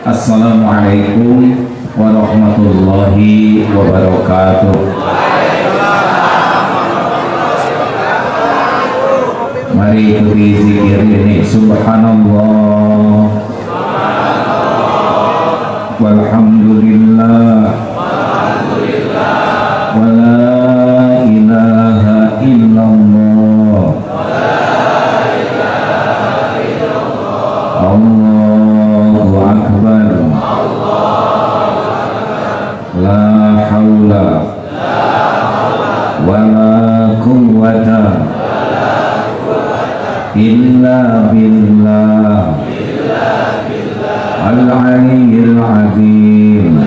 Assalamualaikum warahmatullahi wabarakatuh. Mari ikuti zikir ini. Subhanallah, walhamdulillah, wala ilaha illallah, Allahu akbar, la haula wala quwwata illa billah al-aliyyil azim.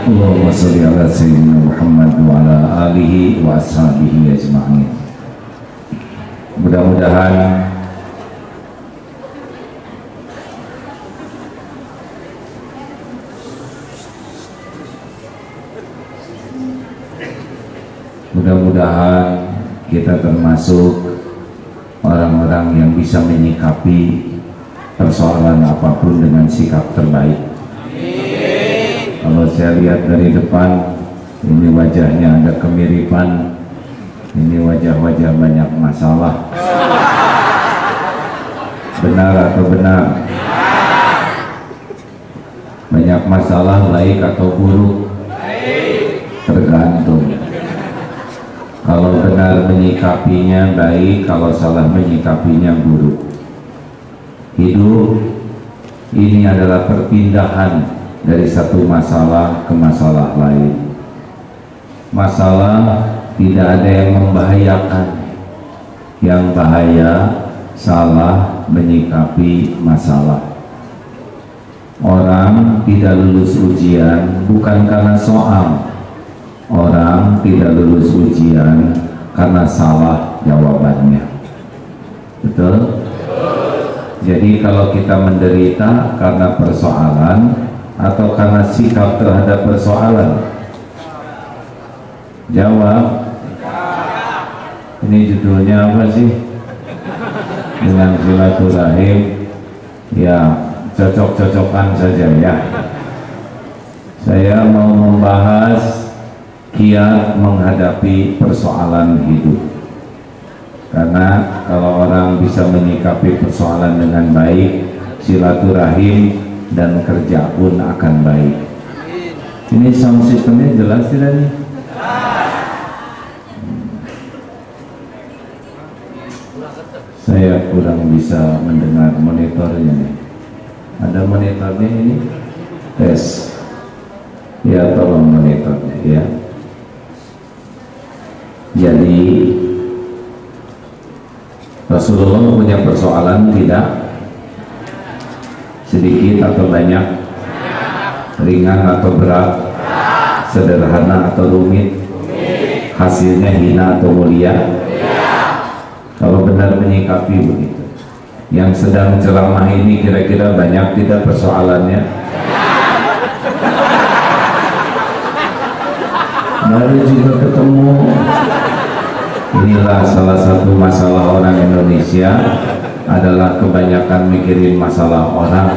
Allahumma sholli ala sayyidina Muhammad wa ala alihi wa ashabihi ajma'in. Mudah-mudahan kita termasuk orang-orang yang bisa menyikapi persoalan apapun dengan sikap terbaik. Kalau saya lihat dari depan, ini wajahnya ada kemiripan, ini wajah-wajah banyak masalah. Benar atau benar? Banyak masalah, baik atau buruk? Tergantung. Kalau benar menyikapinya baik, kalau salah menyikapinya buruk. Hidup ini adalah perpindahan dari satu masalah ke masalah lain. Masalah tidak ada yang membahayakan. Yang bahaya salah menyikapi masalah. Orang tidak lulus ujian bukan karena soal. Orang tidak lulus ujian karena salah jawabannya. Betul? Jadi kalau kita menderita karena persoalan atau karena sikap terhadap persoalan? Jawab. Ini judulnya apa sih? Dengan silaturahim. Ya, cocok-cocokan saja ya. Saya mau membahas kiat menghadapi persoalan hidup. Karena kalau orang bisa menyikapi persoalan dengan baik, silaturahim dan kerja pun akan baik. Ini sound systemnya jelas tidak nih? Saya kurang bisa mendengar monitornya nih. Ada monitornya ini? Tes. Ya, tolong monitornya ya. Jadi Rasulullah punya persoalan tidak? Sedikit atau banyak? Ringan atau berat? Sederhana atau rumit? Hasilnya hina atau mulia? Kalau benar menyikapi begitu. Yang sedang ceramah ini kira-kira banyak tidak persoalannya? Baru juga ketemu. Inilah salah satu masalah orang Indonesia, adalah kebanyakan mikirin masalah orang.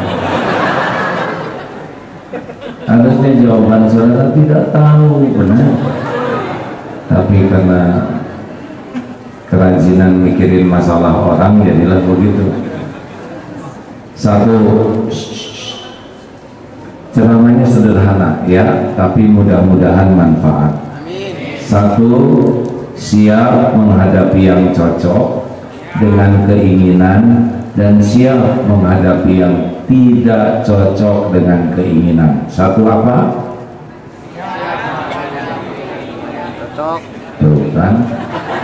Harusnya jawaban saudara tidak tahu, benar. Tapi karena kerajinan mikirin masalah orang, jadilah begitu. Satu, ceramahnya sederhana ya, tapi mudah-mudahan manfaat. Satu, siap menghadapi yang cocok dengan keinginan dan siap menghadapi yang tidak cocok dengan keinginan. Satu apa? Cocok. Tuh kan,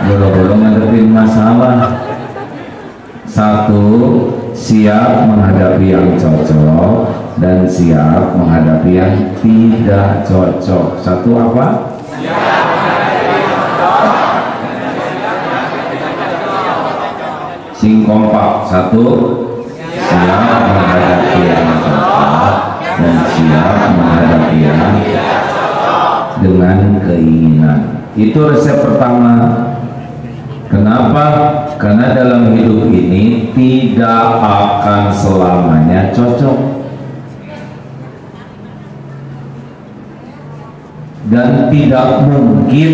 boro-boro ngadepin masalah. Satu, siap menghadapi yang cocok dan siap menghadapi yang tidak cocok. Satu apa? Sing kompak. Satu, siap menghadapi yang cocok dan siap menghadapi yang dengan keinginan. Itu resep pertama. Kenapa? Karena dalam hidup ini tidak akan selamanya cocok. dan tidak mungkin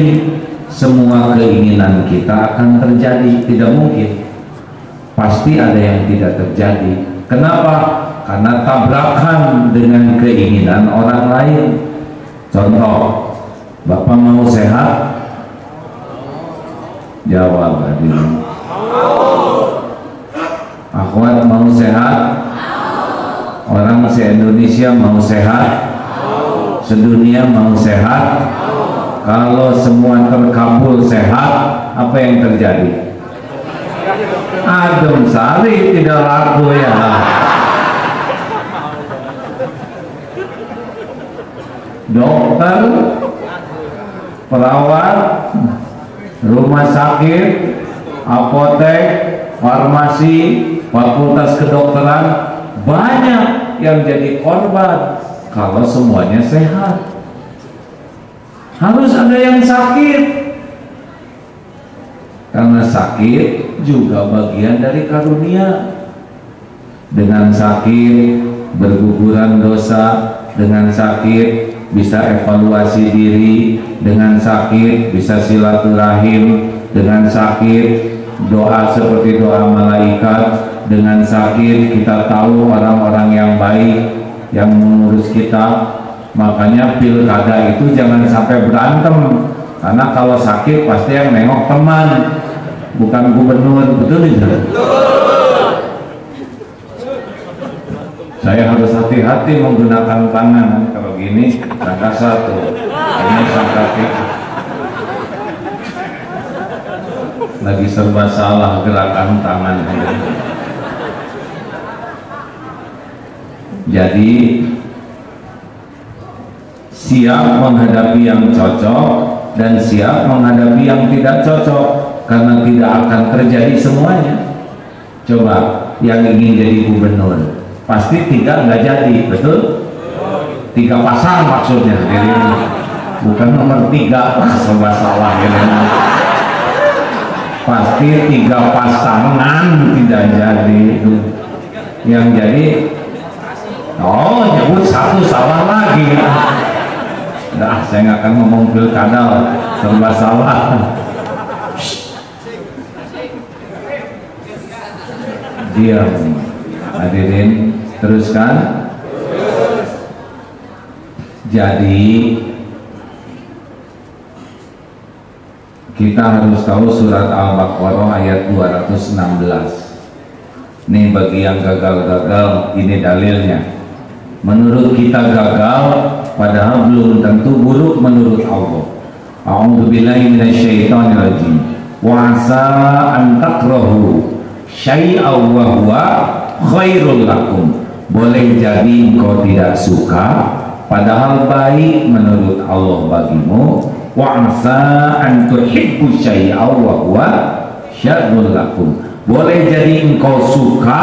semua keinginan kita akan terjadi. Tidak mungkin, pasti ada yang tidak terjadi. Kenapa? Karena tabrakan dengan keinginan orang lain. Contoh, Bapak mau sehat? Jawab hadirin. Akhwat mau sehat? Orang se-Indonesia mau sehat? Sedunia mau sehat? Kalau semua terkabul sehat, apa yang terjadi? Adem sari tidak laku ya. Dokter, perawat, rumah sakit, apotek, farmasi, fakultas kedokteran, banyak yang jadi korban kalau semuanya sehat. Harus ada yang sakit, karena sakit juga bagian dari karunia. Dengan sakit berguguran dosa, dengan sakit bisa evaluasi diri, dengan sakit bisa silaturahim, dengan sakit doa seperti doa malaikat, dengan sakit kita tahu orang-orang yang baik yang mengurus kita. Makanya pilkada itu jangan sampai berantem, karena kalau sakit pasti yang nengok teman, bukan gubernur. Betul tidak? Saya harus hati-hati menggunakan tangan. Kalau gini sangka satu, ini sangka tiga. Lagi serba salah gerakan tangan. Jadi siap menghadapi yang cocok dan siap menghadapi yang tidak cocok, karena tidak akan terjadi semuanya. Coba yang ingin jadi gubernur, pasti 3 nggak jadi, betul? 3 pasang maksudnya, jadi bukan nomor 3, serba salah ya. Pasti 3 pasangan tidak jadi. Yang jadi, oh nyebut 1 salah lagi. Nah, saya nggak akan ngomong pilkada, serba salah. Diam, hadirin, teruskan. Jadi kita harus tahu surat Al-Baqarah ayat 216. Nih bagi yang gagal-gagal, ini dalilnya. Menurut kita gagal, padahal belum tentu buruk menurut Allah. A'udzubillahi minasyaitonirrajim. Wa 'asa an takrahu syai'an wa huwa khairul lakum. Boleh jadi engkau tidak suka, padahal baik menurut Allah bagimu. Wa 'asa an tuhibbu syai'an wa huwa syarrul lakum. Boleh jadi engkau suka,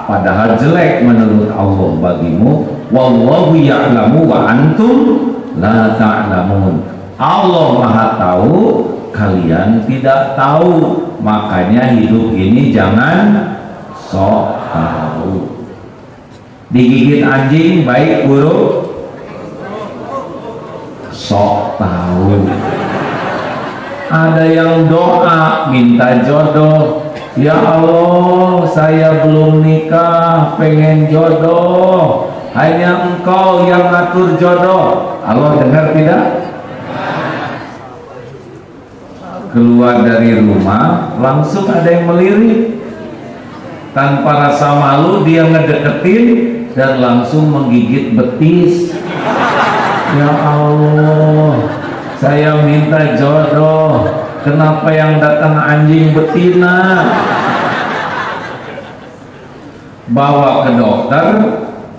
padahal jelek menurut Allah bagimu. Wallahu ya'lamu wa antum la ta'lamun. Allah Maha tahu, kalian tidak tahu. Makanya hidup ini jangan sok tahu. Digigit anjing baik buruk? Sok tahu. Ada yang doa minta jodoh, ya Allah saya belum nikah, pengen jodoh, hanya engkau yang ngatur jodoh. Allah dengar tidak? Keluar dari rumah langsung ada yang melirik, tanpa rasa malu dia ngedeketin dan langsung menggigit betis. Ya Allah saya minta jodoh, kenapa yang datang anjing betina? Bawa ke dokter,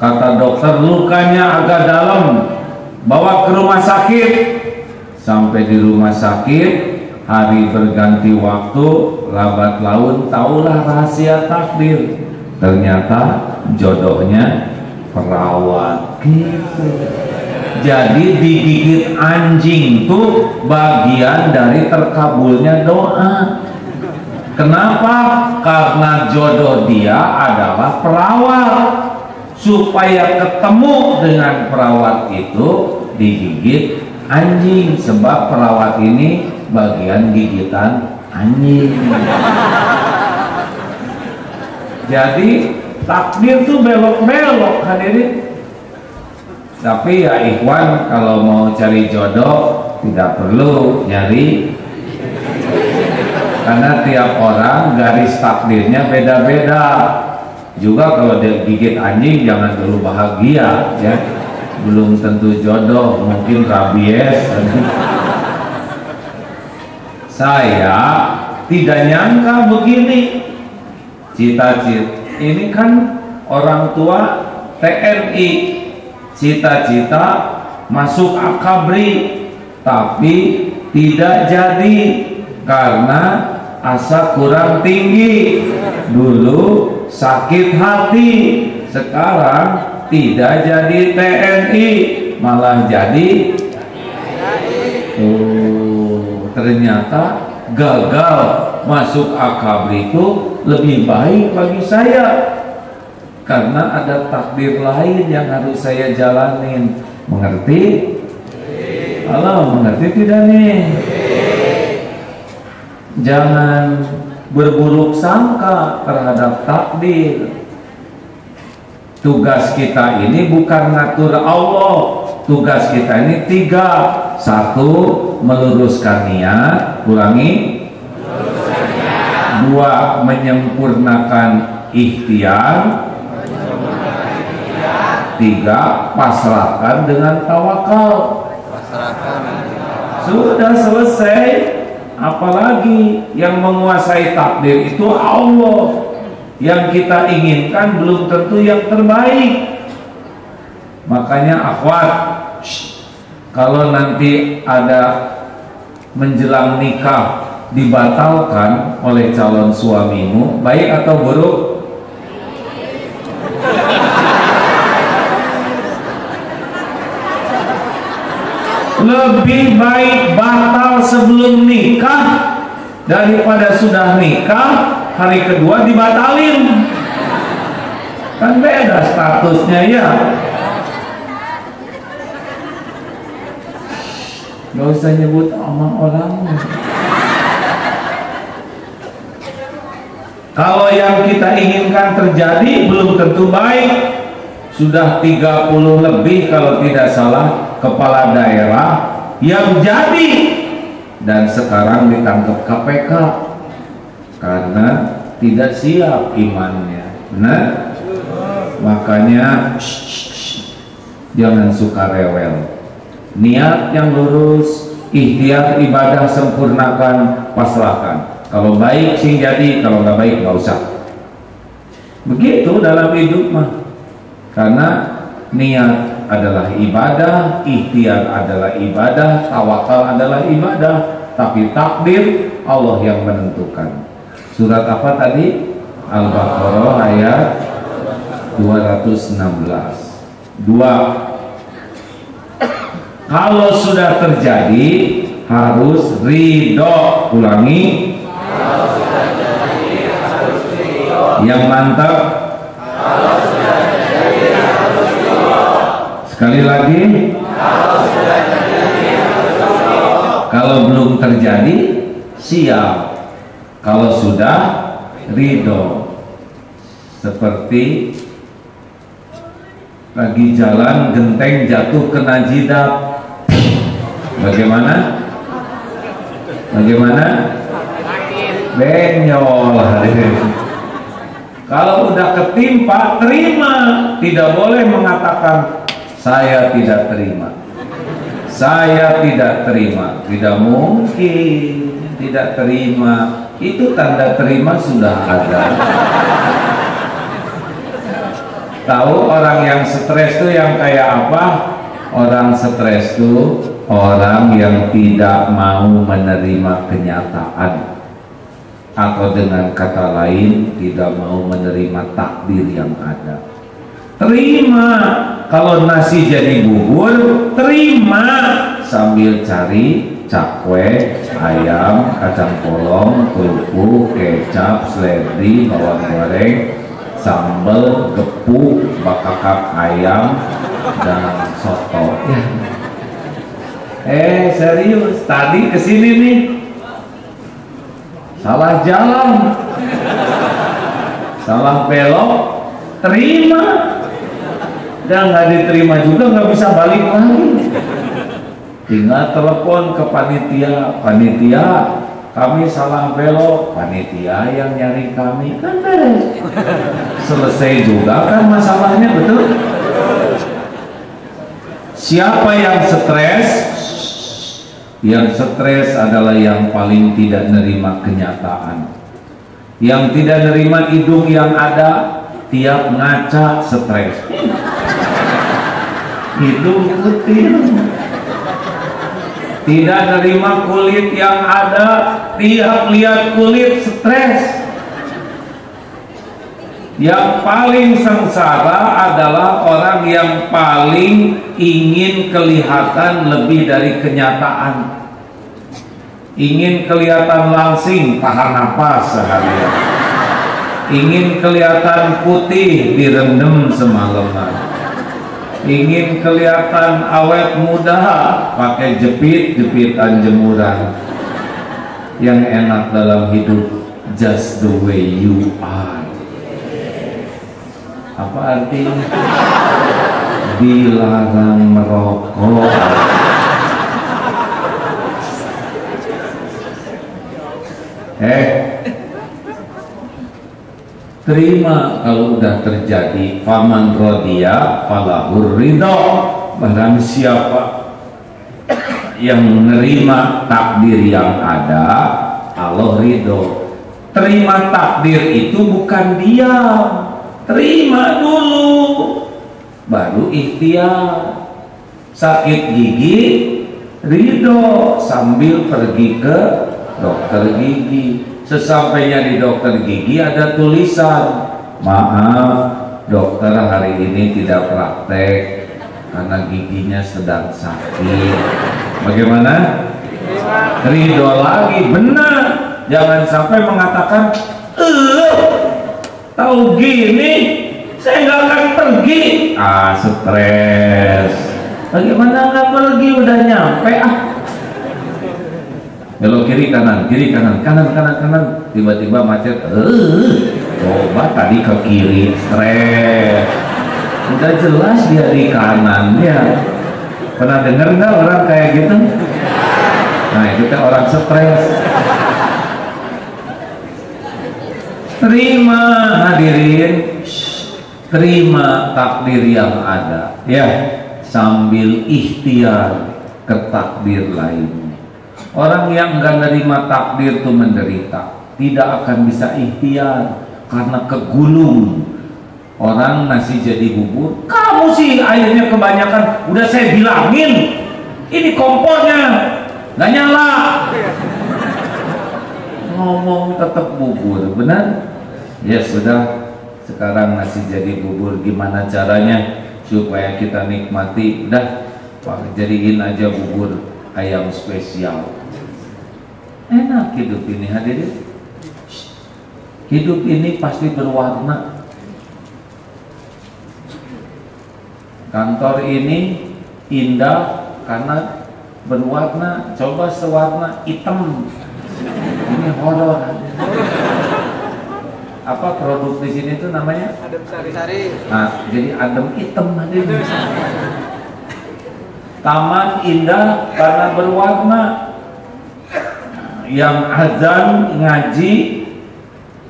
kata dokter lukanya agak dalam, bawa ke rumah sakit. Sampai di rumah sakit, hari berganti waktu, lambat laun tahulah rahasia takdir. Ternyata jodohnya perawat gitu. Jadi digigit anjing tuh bagian dari terkabulnya doa. Kenapa? Karena jodoh dia adalah perawat. Supaya ketemu dengan perawat itu digigit anjing, sebab perawat ini bagian gigitan anjing. Jadi takdir tuh belok-belok hadirin. Tapi ya ikhwan, kalau mau cari jodoh tidak perlu nyari, karena tiap orang garis takdirnya beda-beda. Juga kalau dia gigit anjing jangan dulu bahagia ya, belum tentu jodoh, mungkin rabies. Saya tidak nyangka begini. Cita-cita ini kan orang tua TNI, cita-cita masuk akabri, tapi tidak jadi karena asa kurang tinggi. Dulu sakit hati, sekarang tidak jadi TNI, malah jadi ternyata gagal masuk akabri itu lebih baik bagi saya, karena ada takdir lain yang harus saya jalanin. Mengerti? Halo, mengerti tidak nih? Jangan berburuk sangka terhadap takdir. Tugas kita ini bukan ngatur Allah. Tugas kita ini 3. 1. Meluruskan niat. Ulangi. 2. Menyempurnakan ikhtiar. 3. Pasrahkan dengan tawakal. Sudah selesai. Apalagi yang menguasai takdir itu Allah. Yang kita inginkan belum tentu yang terbaik. Makanya akhwat, kalau nanti ada menjelang nikah dibatalkan oleh calon suamimu, baik atau buruk? Lebih baik batal sebelum nikah daripada sudah nikah hari kedua dibatalin. Kan beda statusnya ya. Gak usah nyebut sama orang. Kalau yang kita inginkan terjadi belum tentu baik. Sudah 30 lebih kalau tidak salah kepala daerah yang jadi, dan sekarang ditangkap KPK karena tidak siap imannya. Benar? Makanya jangan suka rewel. Niat yang lurus, ikhtiar ibadah sempurnakan, pasrahkan. Kalau baik sing jadi, kalau nggak baik nggak usah. Begitu dalam hidup mah. Karena niat adalah ibadah, ikhtiar adalah ibadah, tawakal adalah ibadah, tapi takdir Allah yang menentukan. Surat apa tadi? Al-Baqarah ayat 216. 2. Kalau sudah terjadi harus ridho. Ulangi. Kalau sudah terjadi harus ridho. Yang mantap. Kalau sudah terjadi harus ridho. Sekali lagi. Kalau sudah terjadi harus ridho. Kalau belum terjadi siap. Kalau sudah ridho. Seperti lagi jalan genteng jatuh kena jidat. Bagaimana? Bagaimana? Benyol. Kalau udah ketimpa, terima. Tidak boleh mengatakan saya tidak terima. Saya tidak terima. Tidak mungkin tidak terima. Itu tanda terima sudah ada. Tahu orang yang stres itu yang kayak apa? Orang stres itu orang yang tidak mau menerima kenyataan, atau dengan kata lain tidak mau menerima takdir yang ada. Terima kalau nasi jadi bubur, terima sambil cari cakwe, ayam, kacang polong, kerupuk, kecap, seledri, bawang goreng, sambal, gepuk, bakakak ayam, dan soto. Serius, tadi kesini nih salah jalan, salah belok, terima, dan nggak diterima juga nggak bisa balik lagi. Tinggal telepon ke panitia, panitia kami salah belok, panitia yang nyari kami, kan beres, selesai juga kan masalahnya, betul? Siapa yang stres? Yang stres adalah yang paling tidak nerima kenyataan, yang tidak nerima hidung yang ada, tiap ngaca stres, hidung putih. Tidak nerima kulit yang ada, tiap lihat kulit stres. Yang paling sengsara adalah orang yang paling ingin kelihatan lebih dari kenyataan, ingin kelihatan langsing, tahan napas seharian, ingin kelihatan putih, direndam semalaman, ingin kelihatan awet muda, pakai jepit-jepitan jemuran. Yang enak dalam hidup, just the way you are. Apa artinya? Dilarang merokok. Terima kalau udah terjadi. Faman rodiya falahur ridho. Barang siapa yang menerima takdir yang ada, Allah ridho. Terima takdir itu bukan diam, terima dulu baru ikhtiar. Sakit gigi ridho sambil pergi ke dokter gigi. Sesampainya di dokter gigi ada tulisan, maaf dokter hari ini tidak praktek karena giginya sedang sakit. Bagaimana? Ridho lagi, benar. Jangan sampai mengatakan tahu gini saya nggak akan pergi, stres. Bagaimana nggak pergi, udah nyampe belok kiri kanan kanan, tiba-tiba macet. Coba tadi ke kiri, stres. Udah jelas dia di kanan ya. Pernah dengar nggak orang kayak gitu? Nah itu kan orang stres. Terima hadirin, terima takdir yang ada ya, sambil ikhtiar ke takdir lainnya. Orang yang enggak nerima takdir itu menderita, tidak akan bisa ikhtiar karena kegulung. Orang nasi jadi bubur, kamu sih airnya kebanyakan, udah saya bilangin ini kompornya nggak nyala, ngomong tetap bubur, benar? Ya sudah, sekarang nasi jadi bubur, gimana caranya supaya kita nikmati? Udah, jadiin aja bubur ayam spesial. Enak hidup ini hadirin. Hidup ini pasti berwarna. Kantor ini indah karena berwarna. Coba sewarna hitam, ini horor. Apa produk di sini tuh namanya? Adem sari. Nah, jadi adem hitam hadirin. Taman indah karena berwarna. Yang azan ngaji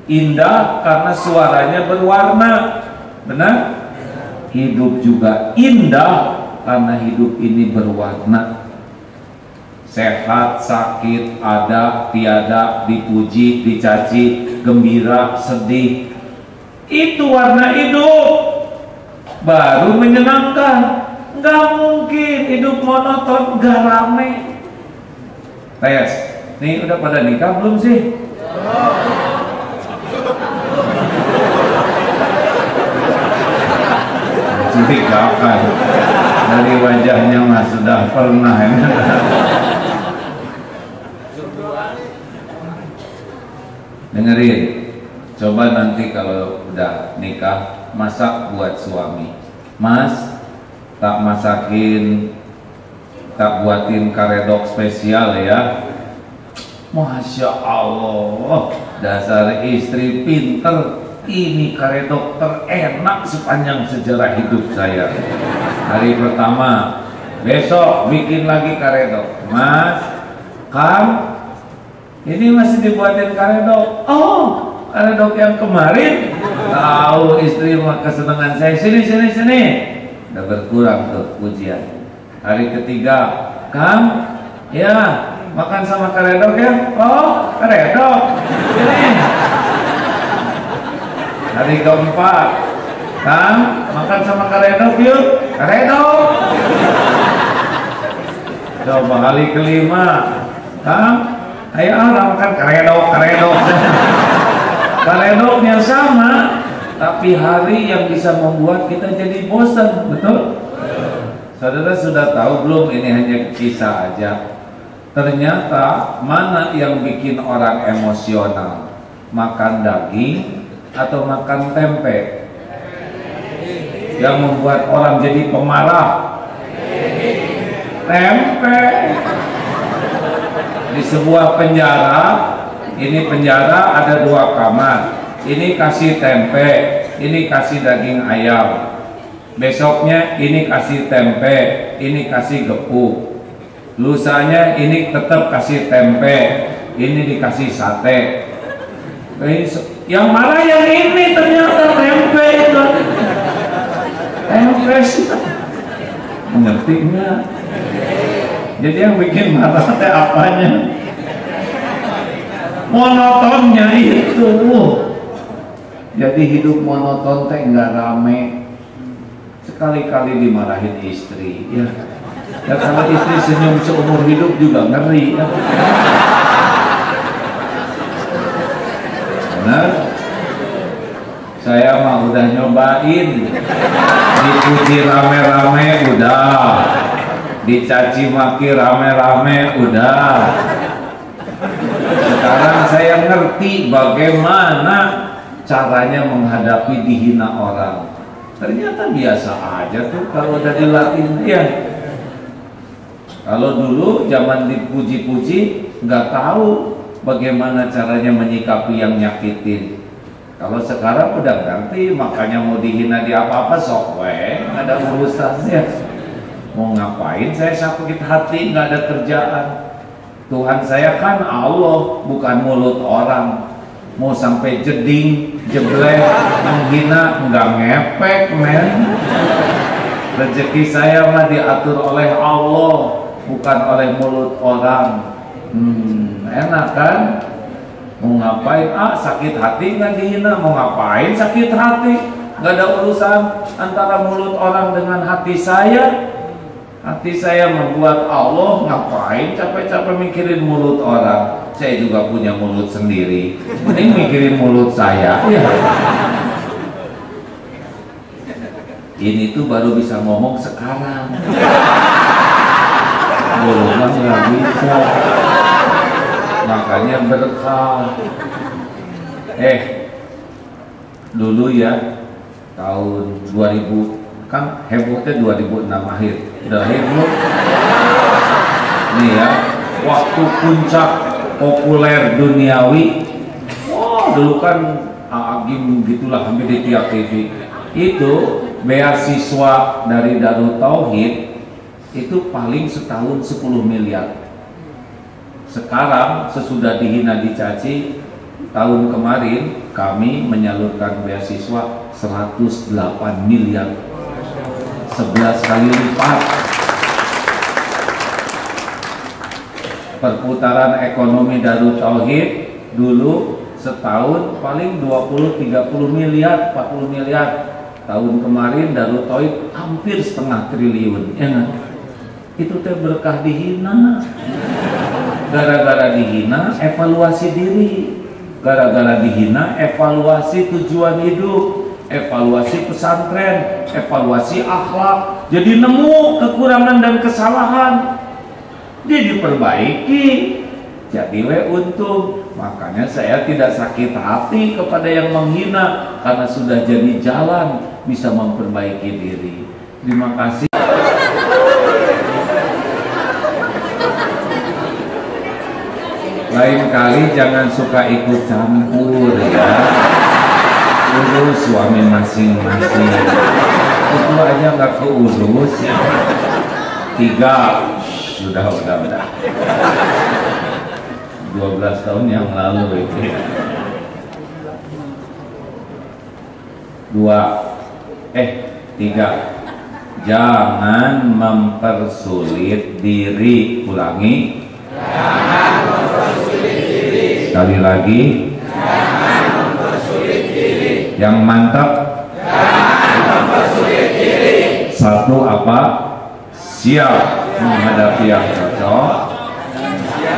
indah karena suaranya berwarna, benar? Hidup juga indah karena hidup ini berwarna. Sehat, sakit, ada, tiada, dipuji, dicaci, gembira, sedih, itu warna hidup. Baru menyenangkan. Nggak mungkin hidup monoton, nggak rame. Tes, nih udah pada nikah belum sih? Curigakan dari wajahnya mas sudah pernah. Dengerin, coba nanti kalau udah nikah masak buat suami. Mas, tak masakin tak buatin karedok spesial ya. Masya Allah, dasar istri pinter. Ini karedok terenak sepanjang sejarah hidup saya. Hari pertama, besok bikin lagi karedok. Mas, ini masih dibuatin karedok. Oh, karedok yang kemarin. Tahu istri mah kesenangan saya. Sini. Udah berkurang tuh pujian. Hari ketiga, Kang, ya makan sama karedok ya. Oh, karedok. Ini. Hari keempat, Kang, makan sama karedok yuk. Karedok. Coba hari kelima, Kang, ayo makan karedok. Karedoknya sama, tapi hari yang bisa membuat kita jadi bosan, betul? Saudara sudah tahu belum, ini hanya kisah aja. Ternyata mana yang bikin orang emosional? Makan daging atau makan tempe? Yang membuat orang jadi pemarah? Tempe. Di sebuah penjara, ini penjara ada 2 kamar. Ini kasih tempe, ini kasih daging ayam. Besoknya ini kasih tempe, ini kasih gepuk. Lusanya ini tetap kasih tempe, ini dikasih sate. Yang marah yang ini ternyata tempe itu. Tempe sih. Mengerti enggak? Jadi yang bikin marah teh apanya? Monotonnya itu. Jadi hidup monoton teh enggak rame. Sekali-kali dimarahin istri, ya. Ya kalau istri senyum seumur hidup juga ngeri, ya. Benar? Saya mah udah nyobain, dipuji rame-rame udah, dicaci maki rame-rame udah. Sekarang saya ngerti bagaimana caranya menghadapi dihina orang. Ternyata biasa aja tuh kalau udah dilatih, ya. Kalau dulu zaman dipuji-puji nggak tahu bagaimana caranya menyikapi yang nyakitin. Kalau sekarang udah ngerti, makanya mau dihina di apa-apa sok we, nggak ada urusannya. Mau ngapain saya sakit hati, nggak ada kerjaan. Tuhan saya kan Allah, bukan mulut orang. Mau sampai jeding, jeblek, menghina, nggak ngepek, men. Rezeki saya mah diatur oleh Allah, bukan oleh mulut orang. Enak kan? Mau ngapain? Sakit hati nggak dihina. Mau ngapain sakit hati? Nggak ada urusan antara mulut orang dengan hati saya. Hati saya membuat Allah, ngapain capek-capek mikirin mulut orang? Saya juga punya mulut sendiri. Mending mikirin mulut saya. Ya. Ini tuh baru bisa ngomong sekarang. Belum nggak bisa. Makanya berkah. Dulu ya tahun 2000 kan hebohnya 2006 akhir. Udah heboh. Nih ya, waktu puncak populer duniawi. Dulu kan agim gitulah hampir di tiap TV. Itu beasiswa dari Darut Tauhid itu paling setahun 10 miliar. Sekarang sesudah dihina dicaci, tahun kemarin kami menyalurkan beasiswa 108 miliar, 11 kali lipat. Perputaran ekonomi Darut Tauhid dulu setahun paling 20-30 miliar, 40 miliar. Tahun kemarin Darut Tauhid hampir setengah triliun, ya kan? Itu teh berkah dihina. Gara-gara dihina evaluasi diri, gara-gara dihina evaluasi tujuan hidup, evaluasi pesantren, evaluasi akhlak. Jadi nemu kekurangan dan kesalahan, dia diperbaiki, jadi untung. Makanya saya tidak sakit hati kepada yang menghina, karena sudah jadi jalan bisa memperbaiki diri. Terima kasih. Lain kali jangan suka ikut campur ya. Urus suami masing-masing. Itu aja nggak keurus. 3 sudah 12 tahun yang lalu itu. 3 jangan mempersulit diri. Ulangi, jangan mempersulit diri. Sekali lagi, jangan mempersulit diri. Yang mantap, jangan mempersulit diri. 1 apa? Siap menghadapi yang cocok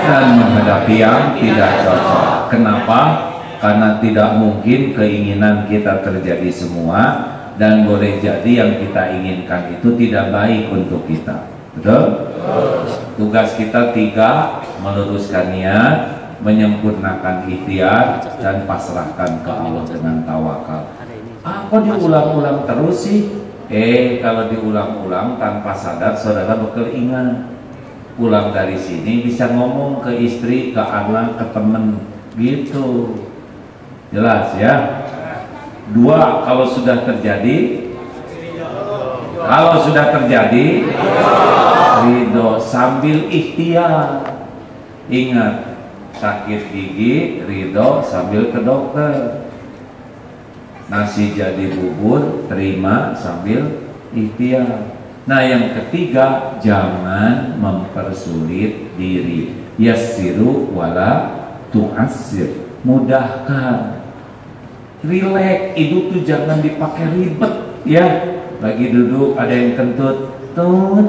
dan menghadapi yang tidak cocok. Kenapa? Karena tidak mungkin keinginan kita terjadi semua, dan boleh jadi yang kita inginkan itu tidak baik untuk kita. Betul? Tugas kita 3, meluruskan niat, menyempurnakan ikhtiar, dan pasrahkan ke Allah dengan tawakal. Kok diulang-ulang terus sih? Kalau diulang-ulang tanpa sadar, saudara bakal ingat. Pulang dari sini bisa ngomong ke istri, ke anak, ke temen, gitu. Jelas ya? 2, kalau sudah terjadi, ridho sambil ikhtiar. Ingat, sakit gigi, ridho sambil ke dokter. Nasi jadi bubur, terima sambil ikhtiar. Nah, yang ketiga, jangan mempersulit diri. Yassiru wala tu'assir. Mudahkan, rileks. Hidup tuh jangan dipakai ribet ya. Lagi duduk ada yang kentut, tut.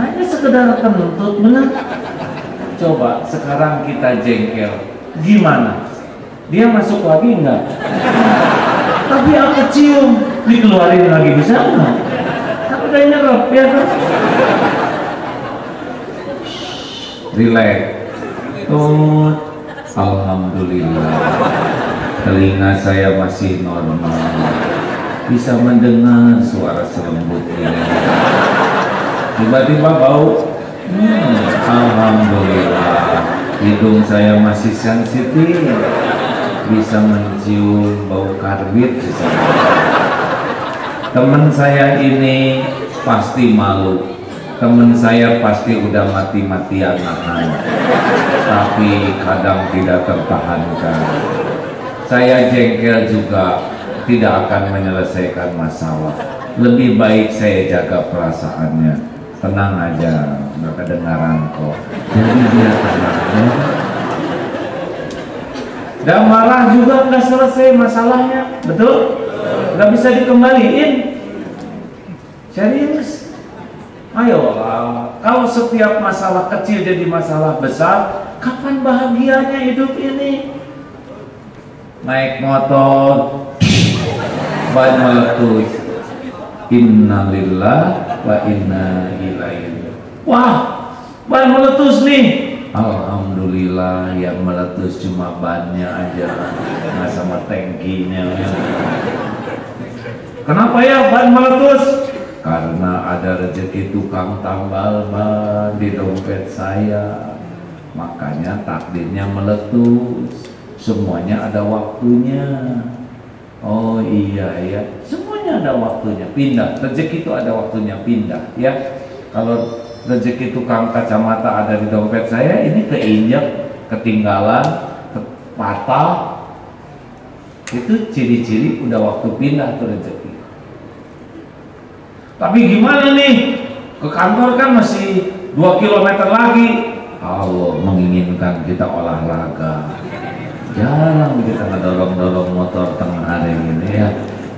Hanya sekedar kentut, benar. Coba sekarang kita jengkel, gimana? Dia masuk lagi enggak? Tapi aku cium, dikeluarin lagi bisa enggak? Aku udah nyerap ya kan? Relax. Tut. Alhamdulillah, telinga saya masih normal, bisa mendengar suara selembut ini. Tiba-tiba bau. Alhamdulillah, hidung saya masih sensitif, bisa mencium bau karbit. Teman saya ini pasti malu, teman saya pasti udah mati-matian nahan, tapi kadang tidak tertahankan. Saya jengkel juga tidak akan menyelesaikan masalah. Lebih baik saya jaga perasaannya. Tenang aja, nggak kedengaran kok. Jadi dia tenang ya. Dan marah juga nggak selesai masalahnya, betul? Nggak bisa dikembaliin. Serius. Ayo, kalau setiap masalah kecil jadi masalah besar, kapan bahagianya hidup ini? Naik motor, ban meletus. Innalillah wa inna ilaihi. Wah, ban meletus nih. Alhamdulillah, yang meletus cuma bannya aja, nggak sama tangkinya. Kenapa ya ban meletus? Karena ada rezeki tukang tambal ban di dompet saya, makanya takdirnya meletus. Semuanya ada waktunya. Oh iya ya, semuanya ada waktunya pindah. Rezeki itu ada waktunya pindah ya. Kalau rezeki tukang kacamata ada di dompet saya, ini keinjak, ketinggalan, patah, itu ciri-ciri udah waktu pindah tuh rezeki. Tapi gimana nih, ke kantor kan masih 2 kilometer lagi. Allah menginginkan kita olahraga. Jarang kita ngedorong-dorong motor tengah hari ini ya.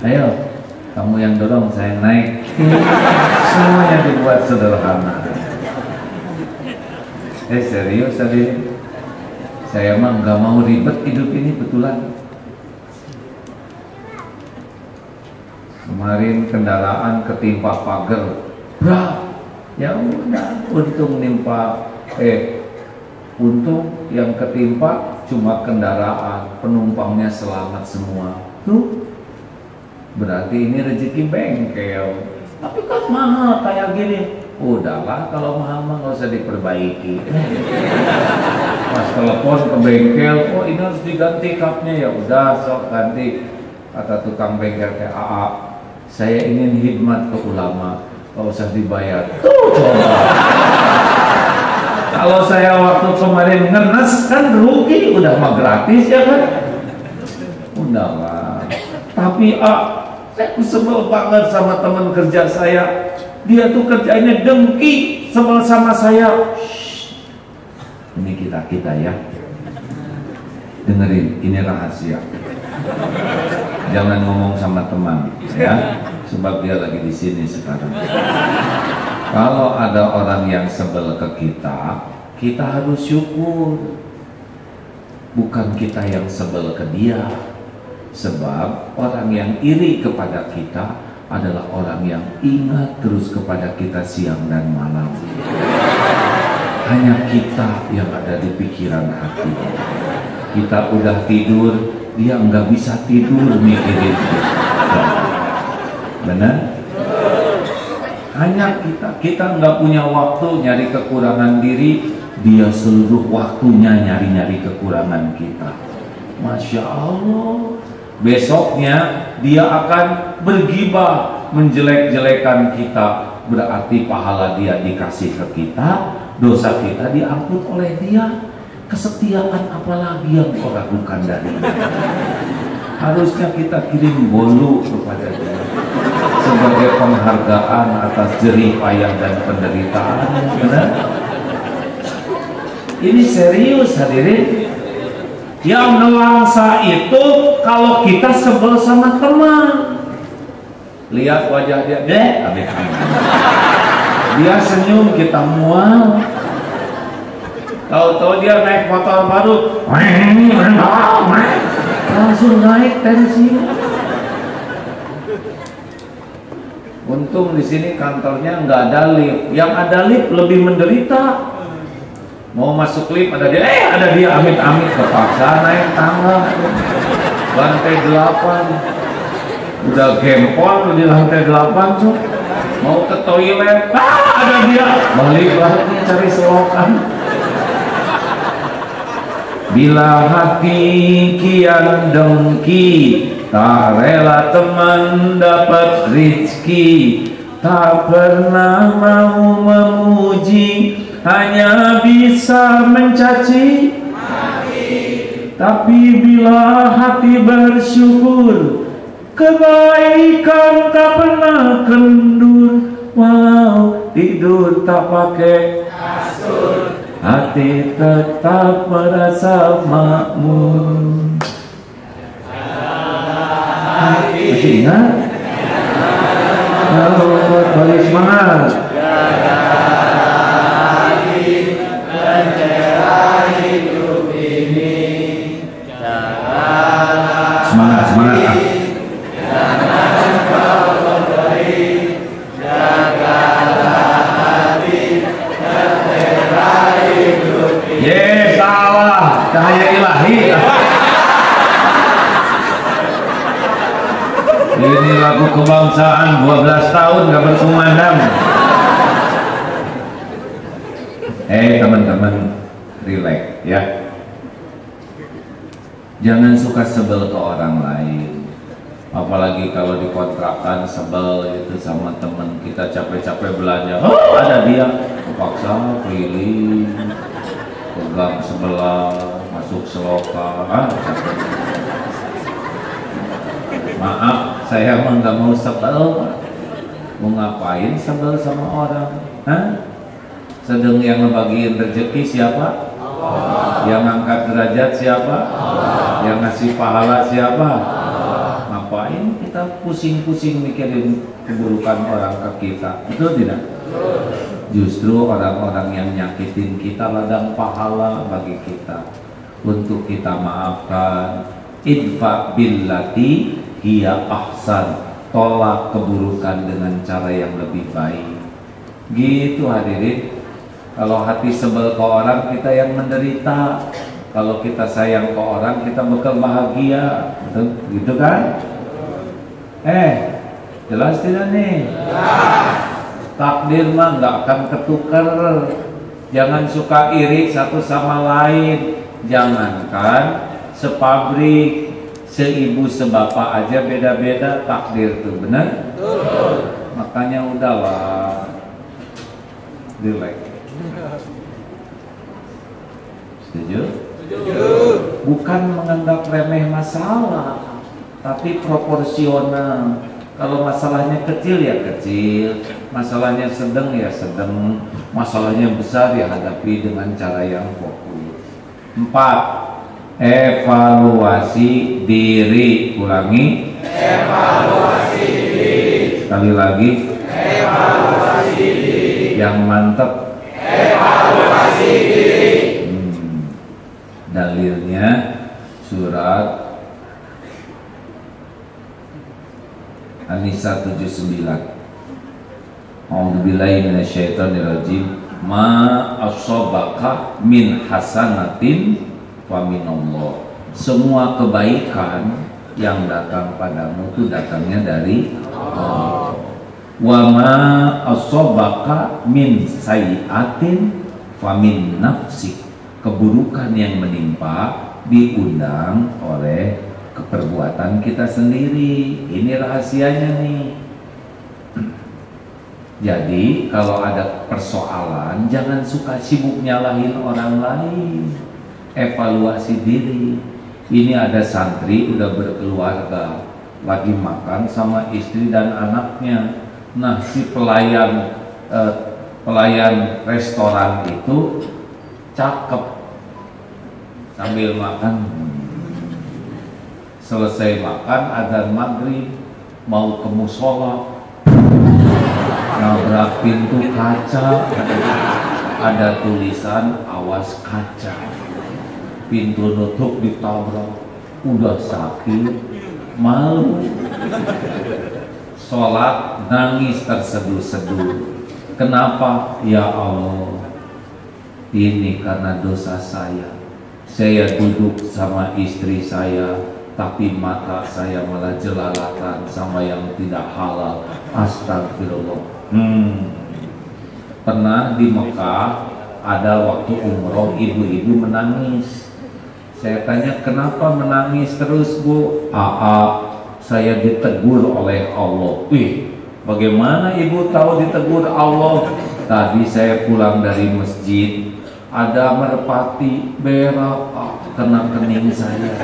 Ayo, kamu yang dorong, saya naik. Semuanya dibuat sederhana. Serius tadi, saya emang nggak mau ribet hidup ini betulan. Kemarin kendaraan ketimpa pagar, ya udah, untung untung yang ketimpa cuma kendaraan, penumpangnya selamat semua. Tuh, berarti ini rezeki bengkel. Tapi kan mahal kayak gini. Udahlah, kalau mahal mah nggak usah diperbaiki. Pas telepon ke bengkel, oh ini harus diganti kapnya, ya udah sok ganti. Kata tukang bengkel kayak saya ingin khidmat ke ulama, nggak usah dibayar. Tuh coba. Kalau saya waktu kemarin ngenes kan rugi, udah mah gratis ya kan. Udahlah. Tapi saya sebel banget sama teman kerja saya. Dia tuh kerjanya dengki, sebel sama saya. Shh. Ini kita ya. Dengerin, ini rahasia. Jangan ngomong sama teman, ya. Sebab dia lagi di sini sekarang. Kalau ada orang yang sebel ke kita, kita harus syukur. Bukan kita yang sebel ke dia. Sebab orang yang iri kepada kita adalah orang yang ingat terus kepada kita siang dan malam. Hanya kita yang ada di pikiran hati. Kita udah tidur, dia nggak bisa tidur mikirin kita. Benar? Hanya kita nggak punya waktu nyari kekurangan diri, dia seluruh waktunya nyari-nyari kekurangan kita. Masya Allah. Besoknya dia akan bergibah, menjelek-jelekan kita. Berarti pahala dia dikasih ke kita, dosa kita diamput oleh dia. Kesetiaan apalagi yang kau lakukan darinya? Harusnya kita kirim bolu kepada dia sebagai penghargaan atas jerih payah dan penderitaan. Benar? Ini serius hadirin. Yang nelangsa itu kalau kita sebel sama teman. Lihat wajah dia, dia senyum, kita mual. Tahu-tahu dia naik motor baru, langsung naik tensi. Untung di sini kantornya nggak ada lift. Yang ada lift lebih menderita. Mau masuk lift ada dia, amit-amit terpaksa naik tangga lantai 8. Udah gempol di lantai 8 tuh. Mau ke toilet, ada dia, balik lagi cari selokan. Bila hati kian dengki, tak rela teman dapat rizki, tak pernah mau memuji, hanya bisa mencaci. Tapi bila hati bersyukur, kebaikan tak pernah kendur. Walau tidur tak pakai kasur, hati tetap merasa makmur. Masih ingat? Kalau balik semangat. Semangat. Salah, cahaya ilahi. Ini lagu kebangsaan 12 tahun gak berkumandang. Teman-teman, relax ya. Jangan suka sebel ke orang lain. Apalagi kalau dikontrakan sebel itu sama teman kita, capek-capek belanja. Oh, ada dia terpaksa keliling, pegang sebelah, masuk selokan. Maaf, saya emang nggak mau sebel. Mau ngapain sebel sama orang? Sedang yang ngebagiin rezeki siapa? Allah. Yang ngangkat derajat siapa? Allah. Yang ngasih pahala siapa? Allah. Ngapain kita pusing-pusing mikirin keburukan orang ke kita? Betul tidak? Justru orang-orang yang nyakitin kita ladang pahala bagi kita untuk kita maafkan. Idfa billati hiya ahsan, tolak keburukan dengan cara yang lebih baik. Gitu hadirin. Kalau hati sebel ke orang, kita yang menderita. Kalau kita sayang ke orang, kita bakal bahagia. Betul? Gitu kan? Jelas tidak nih? Takdir mah nggak akan ketukar. Jangan suka iri satu sama lain. Jangankan sepabrik, seibu sebapak aja beda-beda takdir tuh, benar? Makanya udahlah, relax. Setuju? Bukan menganggap remeh masalah, tapi proporsional. Kalau masalahnya kecil ya kecil, masalahnya sedang ya sedang, masalahnya besar ya hadapi dengan cara yang fokus. 4. Evaluasi diri. Ulangi. Evaluasi diri. Sekali lagi. Evaluasi diri. Yang mantap. Evaluasi diri. Dalilnya surat An-Nisa 79. A'udzubillahi minasyaitonirrajim. Ma asobaka min hasanatin wa minallah. Semua kebaikan yang datang padamu itu datangnya dari Allah. Wa ma asobaka min sayiatin wa min nafsik. Keburukan yang menimpa diundang oleh keperbuatan kita sendiri. Ini rahasianya nih. Jadi kalau ada persoalan jangan suka sibuk nyalahin orang lain. Evaluasi diri. Ini ada santri udah berkeluarga, lagi makan sama istri dan anaknya. Nah si pelayan restoran itu cakep, sambil makan. Selesai makan adzan maghrib, mau ke musola, nabrak pintu kaca, ada tulisan awas kaca. Pintu nutup ditabrak, udah sakit, malu. Sholat nangis terseduh-seduh. Kenapa? Ya Allah, ini karena dosa saya. Saya duduk sama istri saya, tapi mata saya malah jelalatan sama yang tidak halal. Astagfirullah. Pernah di Mekah ada waktu umroh, ibu-ibu menangis. Saya tanya, kenapa menangis terus bu? Saya ditegur oleh Allah. Bagaimana ibu tahu ditegur Allah? Tadi saya pulang dari masjid, ada merpati berak kena kening saya.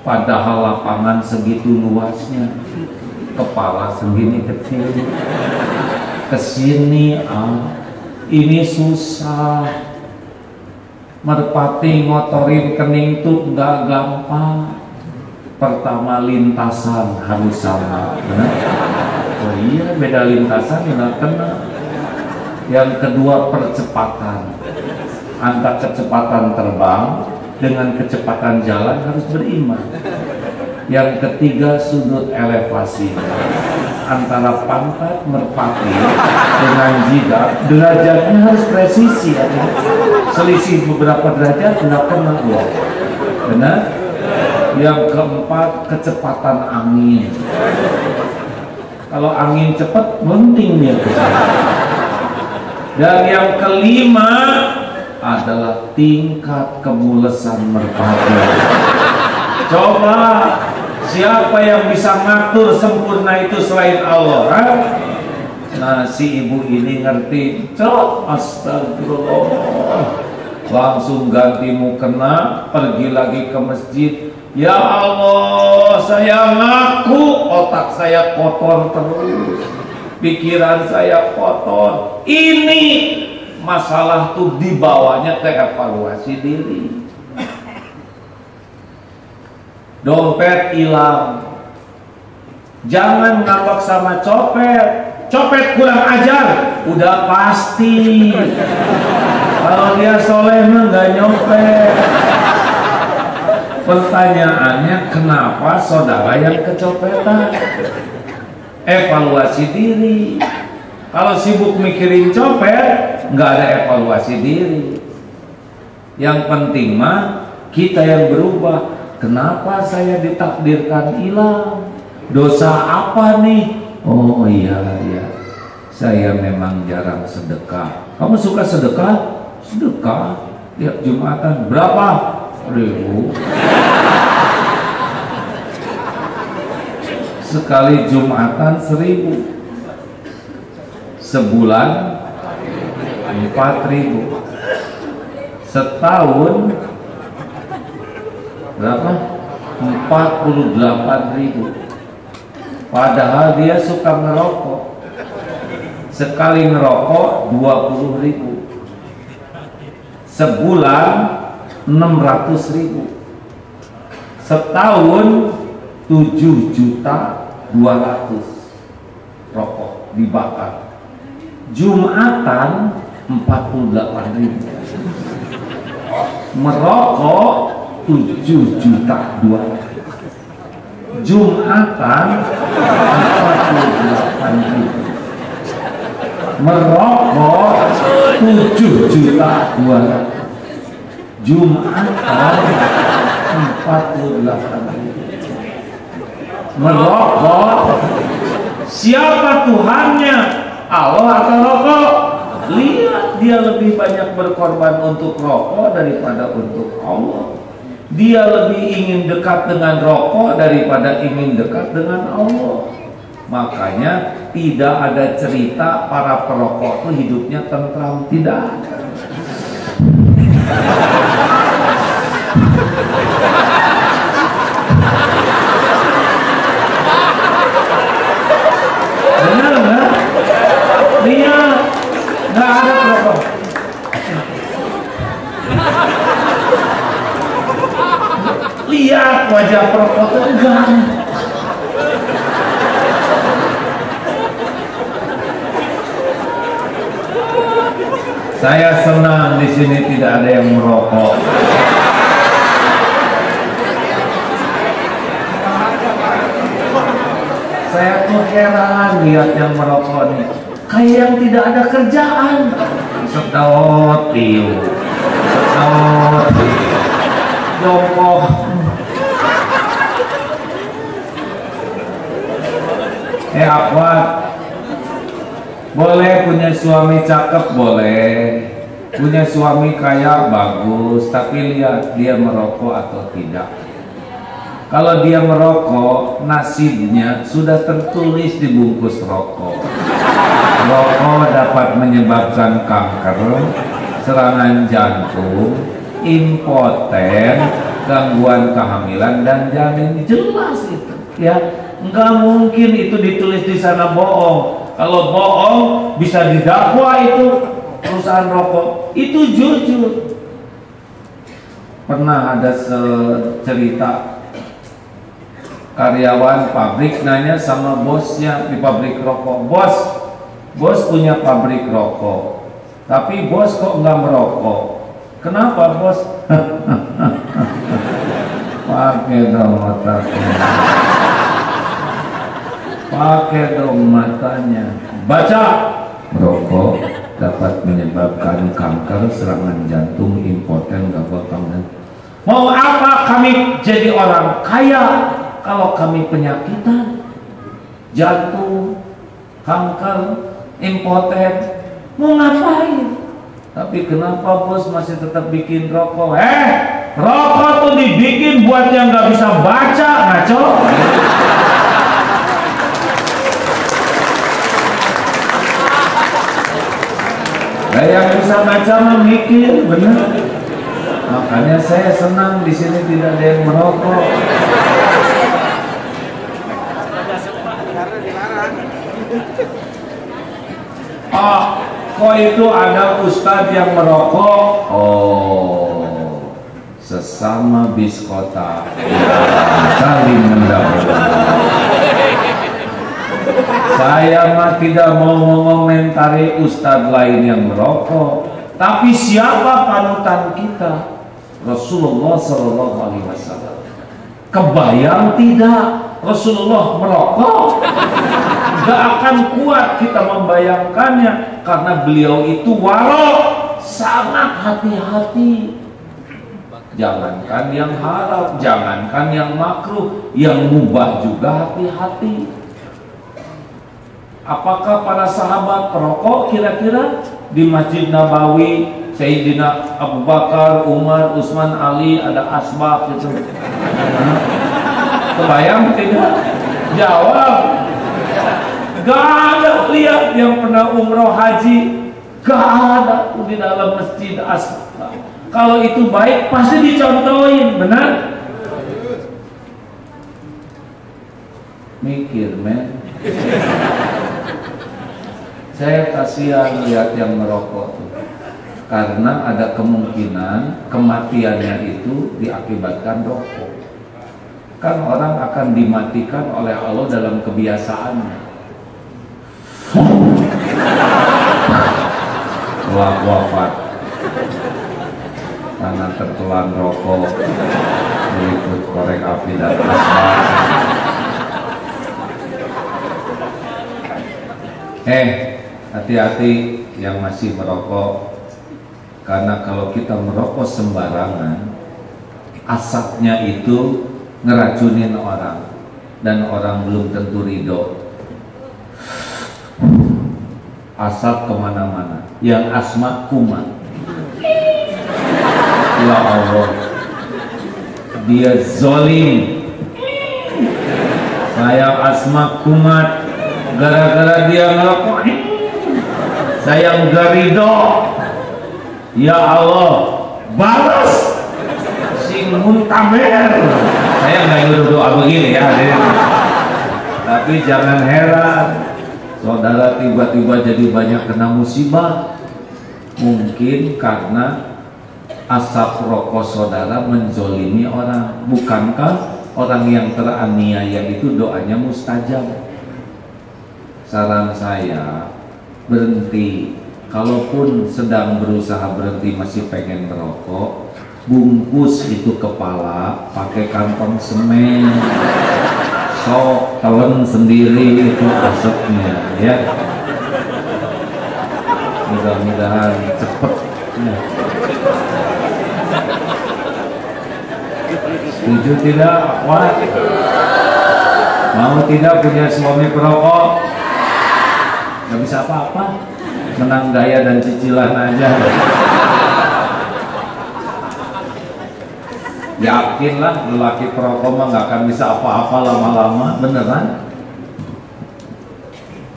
Padahal lapangan segitu luasnya, kepala segini kecil, kesini ini susah. Merpati ngotorin kening tuh nggak gampang. Pertama lintasan harus sama, benar? Oh iya, beda lintasan nggak kena. Yang kedua percepatan, antara kecepatan terbang dengan kecepatan jalan harus berimbang. Yang ketiga sudut elevasi, antara pantat merpati dengan jidat, derajatnya harus presisi. Selisih beberapa derajat tidak pernah loh, benar? Yang keempat kecepatan angin. Kalau angin cepat menting dia. Dan yang kelima adalah tingkat kemulesan merpati. Coba siapa yang bisa ngatur sempurna itu selain Allah? Nah si ibu ini ngerti. Astagfirullah. Langsung ganti mukena, pergi lagi ke masjid. Ya Allah, saya ngaku otak saya kotor terus, pikiran saya kotor. Ini masalah tuh dibawanya ke evaluasi diri. Dompet hilang, jangan ngambek sama copet. Copet kurang ajar, udah pasti. Kalau dia soleh mah nggak nyopet. Pertanyaannya, kenapa saudara yang kecopetan? Evaluasi diri. Kalau sibuk mikirin copet, nggak ada evaluasi diri. Yang penting mah kita yang berubah. Kenapa saya ditakdirkan hilang? Dosa apa nih? Oh iya, saya memang jarang sedekah. Kamu suka sedekah? Sedekah tiap Jumatan. Berapa? 1.000. Sekali Jumatan 1.000. Sebulan 4.000. Setahun berapa? 48.000. Padahal dia suka ngerokok. Sekali ngerokok 20.000. Sebulan 600.000. Setahun 7.200.000 rokok dibakar. Jumatan 48.000. Merokok 7.200.000. Jumatan 48.000. Merokok 7.200.000. Jumatan 48.000. Merokok, siapa Tuhannya? Allah atau rokok? Lihat, dia lebih banyak berkorban untuk rokok daripada untuk Allah. Dia lebih ingin dekat dengan rokok daripada ingin dekat dengan Allah. Makanya tidak ada cerita para perokok itu hidupnya tentram, tidak ada. Benar nggak? Lihat, nggak ada perokok. Lihat wajah perokok itu enggak. Saya senang di sini tidak ada yang merokok. Saya tuh heran lihat yang merokok nih, kayak yang tidak ada kerjaan. Setahun tiu, jongkok. Apa? Boleh punya suami cakep, boleh punya suami kaya, bagus, tapi lihat dia merokok atau tidak. Kalau dia merokok, nasibnya sudah tertulis di bungkus rokok. Rokok dapat menyebabkan kanker, serangan jantung, impoten, gangguan kehamilan dan janin. Jelas itu, ya. Nggak mungkin itu ditulis di sana bohong. Kalau bohong bisa didakwa itu perusahaan rokok. Itu jujur. Pernah ada cerita karyawan pabrik nanya sama bosnya di pabrik rokok, bos punya pabrik rokok, tapi bos kok nggak merokok? Kenapa bos? Pakai dong matanya. Pakai dong matanya. Baca. Merokok dapat menyebabkan kanker, serangan jantung, impoten, gangguan kehamilan. Mau apa kami jadi orang kaya kalau kami penyakitan, jantung, kanker, impoten? Mau ngapain? Tapi kenapa bos masih tetap bikin rokok? Rokok tuh dibikin buat yang nggak bisa baca, ngaco. Yang bisa baca mah mikir, bener. Makanya saya senang di sini tidak ada yang merokok. Oh, kok itu ada ustadz yang merokok? Oh, sesama biskota saling mendahului. Saya mah tidak mau mengomentari ustadz lain yang merokok, tapi siapa panutan kita? Rasulullah Shallallahu Alaihi Wasallam. Kebayang tidak Rasulullah merokok? Gak akan kuat kita membayangkannya, karena beliau itu warok, sangat hati-hati. Jangankan yang haram, jangankan yang makruh, yang mubah juga hati-hati. Apakah para sahabat perokok kira-kira di Masjid Nabawi? Sayyidina Abu Bakar, Umar, Utsman, Ali, ada asbab gitu. Kebayang tidak? Jawab. Gak ada lihat yang pernah umroh haji, gak ada di dalam masjid asbab. Kalau itu baik pasti dicontohin, benar? Mikir, men. Saya kasihan lihat yang merokok tuh. Karena ada kemungkinan kematiannya itu diakibatkan rokok. Kan orang akan dimatikan oleh Allah dalam kebiasaannya. Setelah wafat karena tertelan rokok, berikut korek api dan asbak. Hati-hati yang masih merokok, karena kalau kita merokok sembarangan, asapnya itu ngeracunin orang dan orang belum tentu ridho. Asap kemana-mana, yang asma kumat. Ya Allah, dia zolim. Saya asma kumat gara-gara dia ngerokok. Saya enggak ridho. Ya Allah, balas sing muntamer. Saya enggak nyuruh doa begini ya, tapi jangan heran saudara tiba-tiba jadi banyak kena musibah. Mungkin karena asap rokok saudara menzolimi orang. Bukankah orang yang teraniaya itu doanya mustajab? Saran saya, berhenti. Kalaupun sedang berusaha berhenti masih pengen merokok, bungkus itu kepala pakai kantong semen, sok telan sendiri itu asapnya ya. Mudah-mudahan cepet ya. Setuju tidak? Wah, mau tidak punya suami perokok? Gak bisa apa-apa, menang gaya dan cicilan aja. Yakinlah lelaki perokok mah gak akan bisa apa-apa lama-lama, beneran.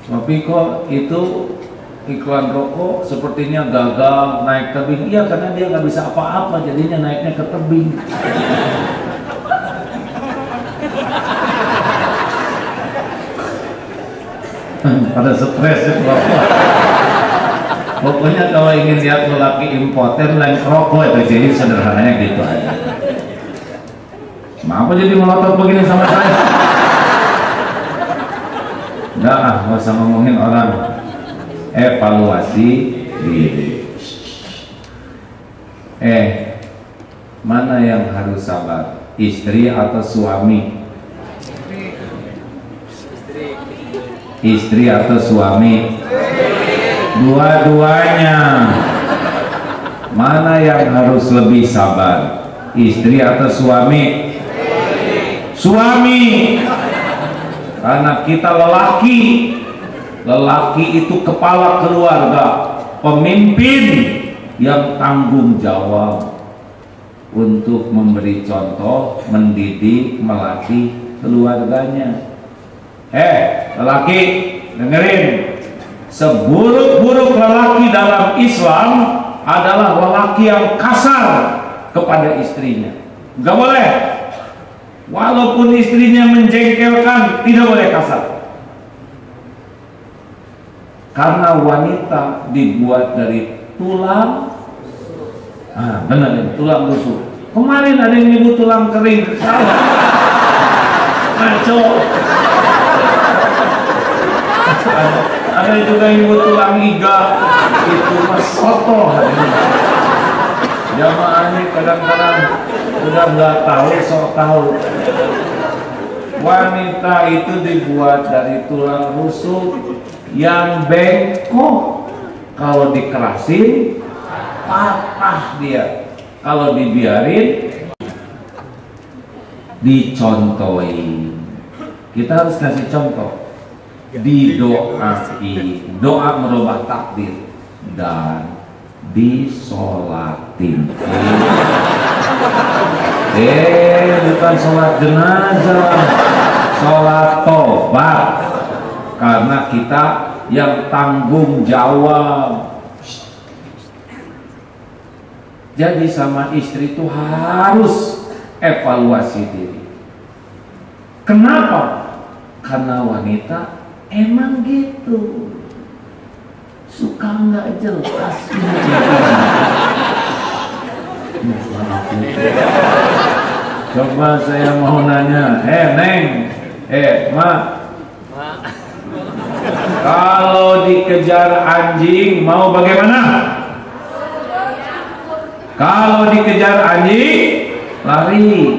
Tapi kok itu iklan rokok sepertinya gagal naik tebing? Iya, karena dia nggak bisa apa-apa, jadinya naiknya ke tebing. Pada stres ya rokok. Pokoknya kalau ingin lihat lelaki impoten lain rokok itu, jadi sederhananya gitu aja. Kenapa jadi melotot begini sama saya? Nggak usah ngomongin orang. Evaluasi diri. Mana yang harus sabar? Istri atau suami? Istri atau suami? Dua-duanya. Mana yang harus lebih sabar? Istri atau suami? Suami. Karena kita lelaki. Lelaki itu kepala keluarga, pemimpin yang tanggung jawab untuk memberi contoh, mendidik, melatih keluarganya. Lelaki, dengerin, seburuk-buruk lelaki dalam Islam adalah lelaki yang kasar kepada istrinya. Gak boleh. Walaupun istrinya menjengkelkan, tidak boleh kasar. Karena wanita dibuat dari tulang, benar ya, tulang rusuk. Kemarin ada yang nyebut tulang kering, salah. Ngaco. Ada juga yang nyebut tulang iga, itu mas soto. Jamaah ini kadang-kadang udah nggak tahu, sok tahu. Wanita itu dibuat dari tulang rusuk yang bengkok. Kalau dikerasin patah dia, kalau dibiarin dicontohin. Kita harus kasih contoh, didoain, doa merubah takdir, dan disolatin. Bukan sholat jenazah, sholat tobat, karena kita yang tanggung jawab. Jadi sama istri itu harus evaluasi diri. Kenapa? Karena wanita emang gitu, suka nggak jelas. Coba saya mau nanya, Neng, Ma, kalau dikejar anjing mau bagaimana? Kalau dikejar anjing lari.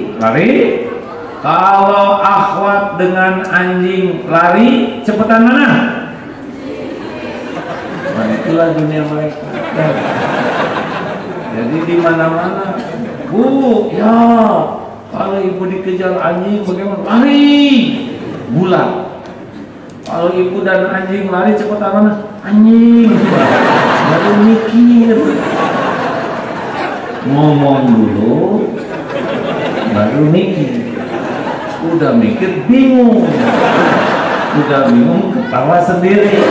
Kalau akhwat dengan anjing lari, cepetan mana? Nah, itulah dunia mereka. Jadi di mana-mana, Bu, ya, kalau ibu dikejar anjing bagaimana? Lari, bulat. Kalau ibu dan anjing lari, cepetan mana? Anjing. Baru mikir. Ngomong dulu, baru mikir. Udah mikir bingung, ketawa sendiri,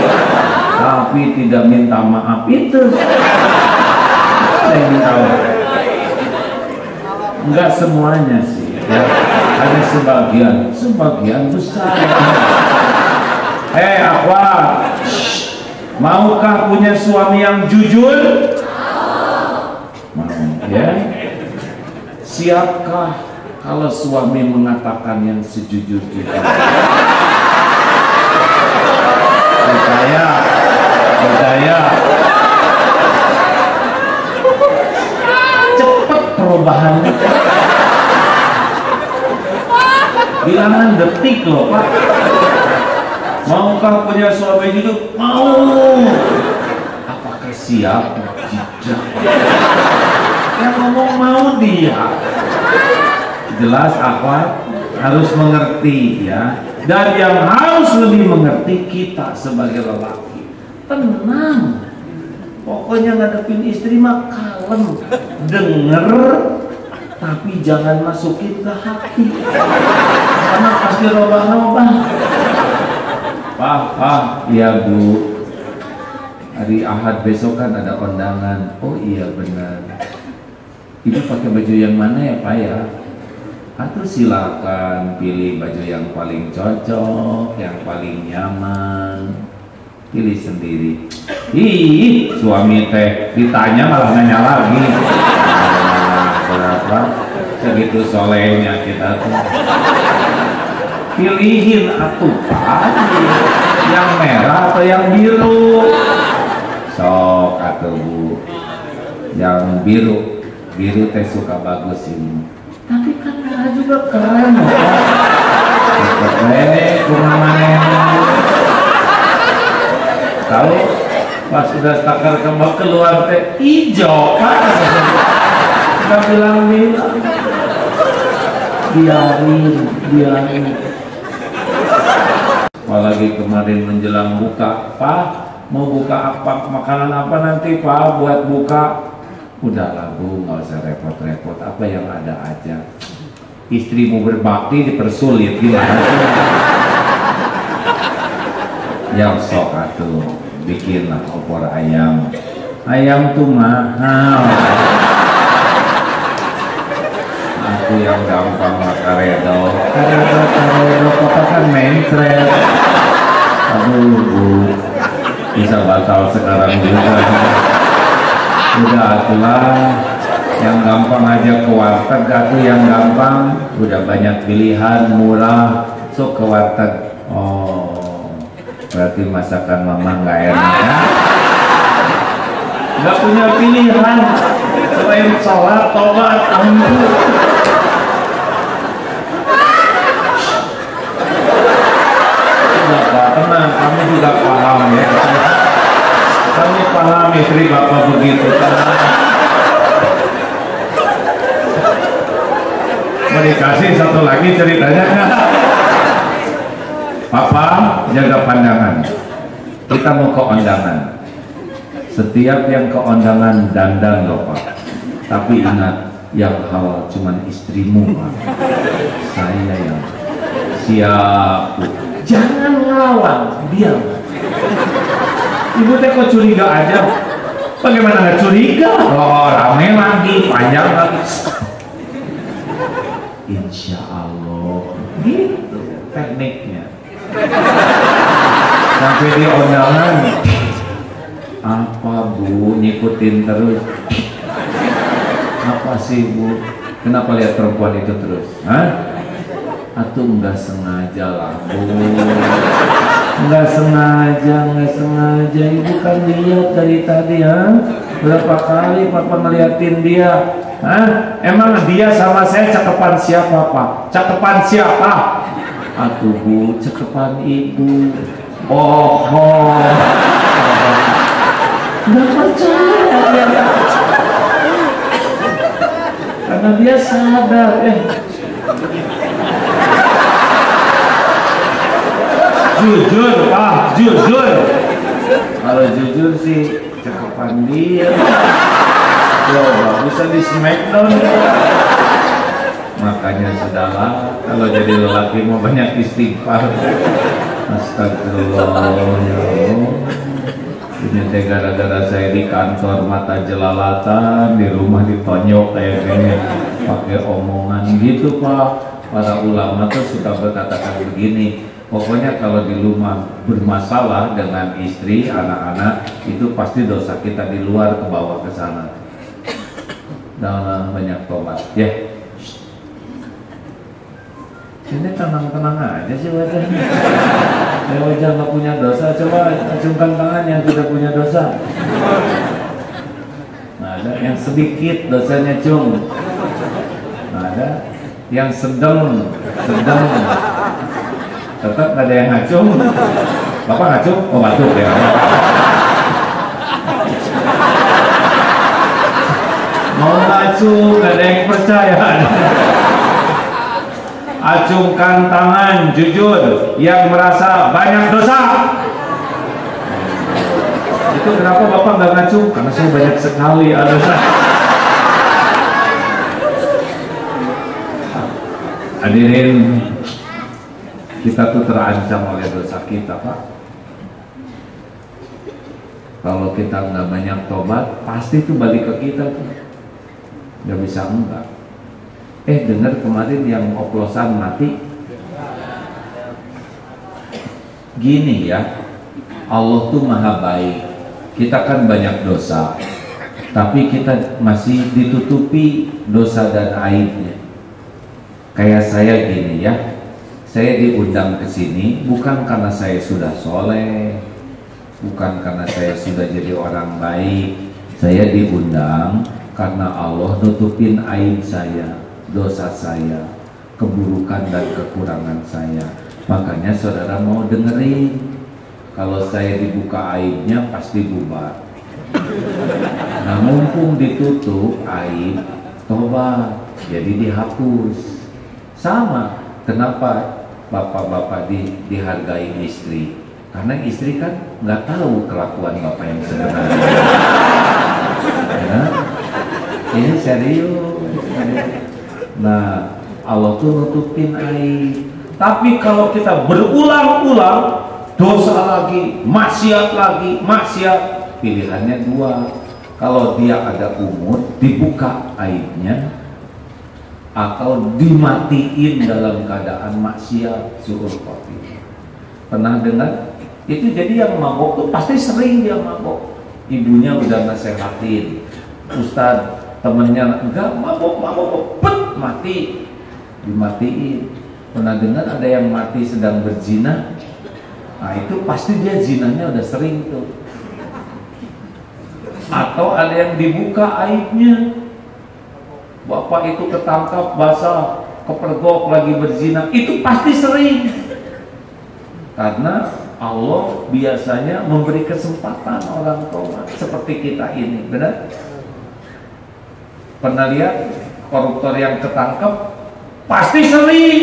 tapi tidak minta maaf. Itu saya minta maaf. Enggak semuanya sih, ya. Ada sebagian besar. Akhwat, maukah punya suami yang jujur? Mau, ya. Siapkah kalau suami mengatakan yang sejujur-jujurnya? Percaya. Cepat perubahan. Bilangan detik loh, Pak. Maukah punya suami jujur? Mau. Apakah siap? Tidak. Yang ngomong mau dia. Jelas akhwat harus mengerti, ya. Dan yang harus lebih mengerti kita sebagai lelaki. Tenang. Pokoknya ngadepin istri mah kalem. Denger, tapi jangan masukin ke hati. Karena pasti robah-robah. Pak, iya Bu. Hari Ahad besok kan ada kondangan. Oh iya benar. Ibu pakai baju yang mana ya Pak ya? Atau silakan pilih baju yang paling cocok, yang paling nyaman, pilih sendiri. Ih, suami teh ditanya malah nanya lagi. Berapa? Segitu solehnya kita tuh. Pilihin atuh Pak, yang merah atau yang biru? Sok atuh Bu, yang biru teh suka bagus ini. Tapi kan merah juga keren loh Pak. Keren, tahu pas sudah takar kembang keluar teh hijau Pak. Kita bilang biarin. Apalagi kemarin menjelang buka, Pak mau buka apa, makanan apa nanti Pak buat buka? Udahlah Bu, nggak usah repot-repot, apa yang ada aja. Istrimu berbakti dipersulit gimana sih? Yang sok atuh, bikinlah opor ayam. Ayam tuh mahal. Aku yang gampang lah karedo, kota kan mentret. Aduh Bu, bisa batal sekarang juga. Udah itulah yang gampang aja ke warteg, atuh yang gampang, udah banyak pilihan, murah, sok ke warteg. Oh, berarti masakan mama nggak enak ya? Nggak punya pilihan selain sholat, tobat, ampun. Bapak tenang, kami juga paham ya. Kami paham istri Bapak begitu. Mereka kasih satu lagi ceritanya. Papa jaga pandangan. Kita mau ke undangan. Setiap yang ke undangan dandan loh Pak. Tapi ingat, yang halal cuman istrimu Pak. Saya yang siap. Jangan ngelawan, diam. Ibu teh kok curiga aja. Bagaimana nggak curiga? Oh, rame lagi, panjang lagi. Insya Allah, gitu tekniknya. Sampai di undangan, apa Bu ngikutin terus? Apa sih Bu? Kenapa lihat perempuan itu terus? Hah? Atau nggak sengaja lah Bu? Nggak sengaja. Ibu kan lihat dari tadi, ha? Berapa kali Papa ngeliatin dia? Hah? Emang dia sama saya cakepan siapa Pak? Cakepan siapa? Atuh Bu, cakepan Ibu. Oh. Nggak percaya dia. Karena dia sadar, jujur Pak, jujur. Kalau jujur sih cakepan dia. Coba bisa di smackdown. Makanya sudahlah, kalau jadi lelaki mau banyak istighfar. Astagfirullah ya Allah. Ini teh gara-gara saya di kantor mata jelalatan, di rumah ditonyok kayak gini, pakai omongan gitu Pak. Para ulama tuh suka berkatakan begini, pokoknya kalau di rumah bermasalah dengan istri, anak-anak, itu pasti dosa kita di luar ke bawah ke sana. Dan banyak tobat ya. Ini tenang-tenang aja sih wajahnya. Saya wajah nggak punya dosa, coba acungkan tangan yang tidak punya dosa. Nah, ada yang sedikit dosanya cung. Nah, ada yang sedang. Tetap ada yang ngacung. Bapak ngacung? Oh batuk ya. Mau ngacung, gak ada yang percaya. Acungkan tangan jujur yang merasa banyak dosa. Itu kenapa Bapak nggak ngacung? Karena saya banyak sekali dosa. Hadirin, kita tuh terancam oleh dosa kita Pak. Kalau kita nggak banyak tobat, pasti tuh balik ke kita tuh. Nggak bisa enggak. Dengar kemarin yang oplosan mati. Gini ya, Allah tuh maha baik. Kita kan banyak dosa, tapi kita masih ditutupi dosa dan aibnya. Kayak saya gini ya, saya diundang ke sini bukan karena saya sudah soleh, bukan karena saya sudah jadi orang baik. Saya diundang karena Allah nutupin aib saya, dosa saya, keburukan dan kekurangan saya. Makanya saudara mau dengerin, kalau saya dibuka aibnya pasti bubar. Nah mumpung ditutup aib, tobat, jadi dihapus. Sama, kenapa bapak-bapak dihargai istri? Karena istri kan nggak tahu kelakuan bapak yang sebenarnya. Ya, ini serius. Nah, Allah tuh nutupin aib. Tapi kalau kita berulang-ulang dosa lagi, maksiat, pilihannya dua. Kalau dia ada umur, dibuka aibnya, atau dimatiin dalam keadaan maksiat, suul kopi. Pernah dengar? Itu jadi yang mabok tuh pasti sering dia mabok. Ibunya udah nasehatin, Ustadz, temennya enggak mabok, mati, dimatiin. Pernah dengar ada yang mati sedang berzina? Nah itu pasti dia zinanya udah sering tuh. Atau ada yang dibuka aibnya, bapak itu ketangkap basah, kepergok lagi berzina, itu pasti sering. Karena Allah biasanya memberi kesempatan orang tua seperti kita ini, benar? Pernah lihat koruptor yang ketangkap pasti sering.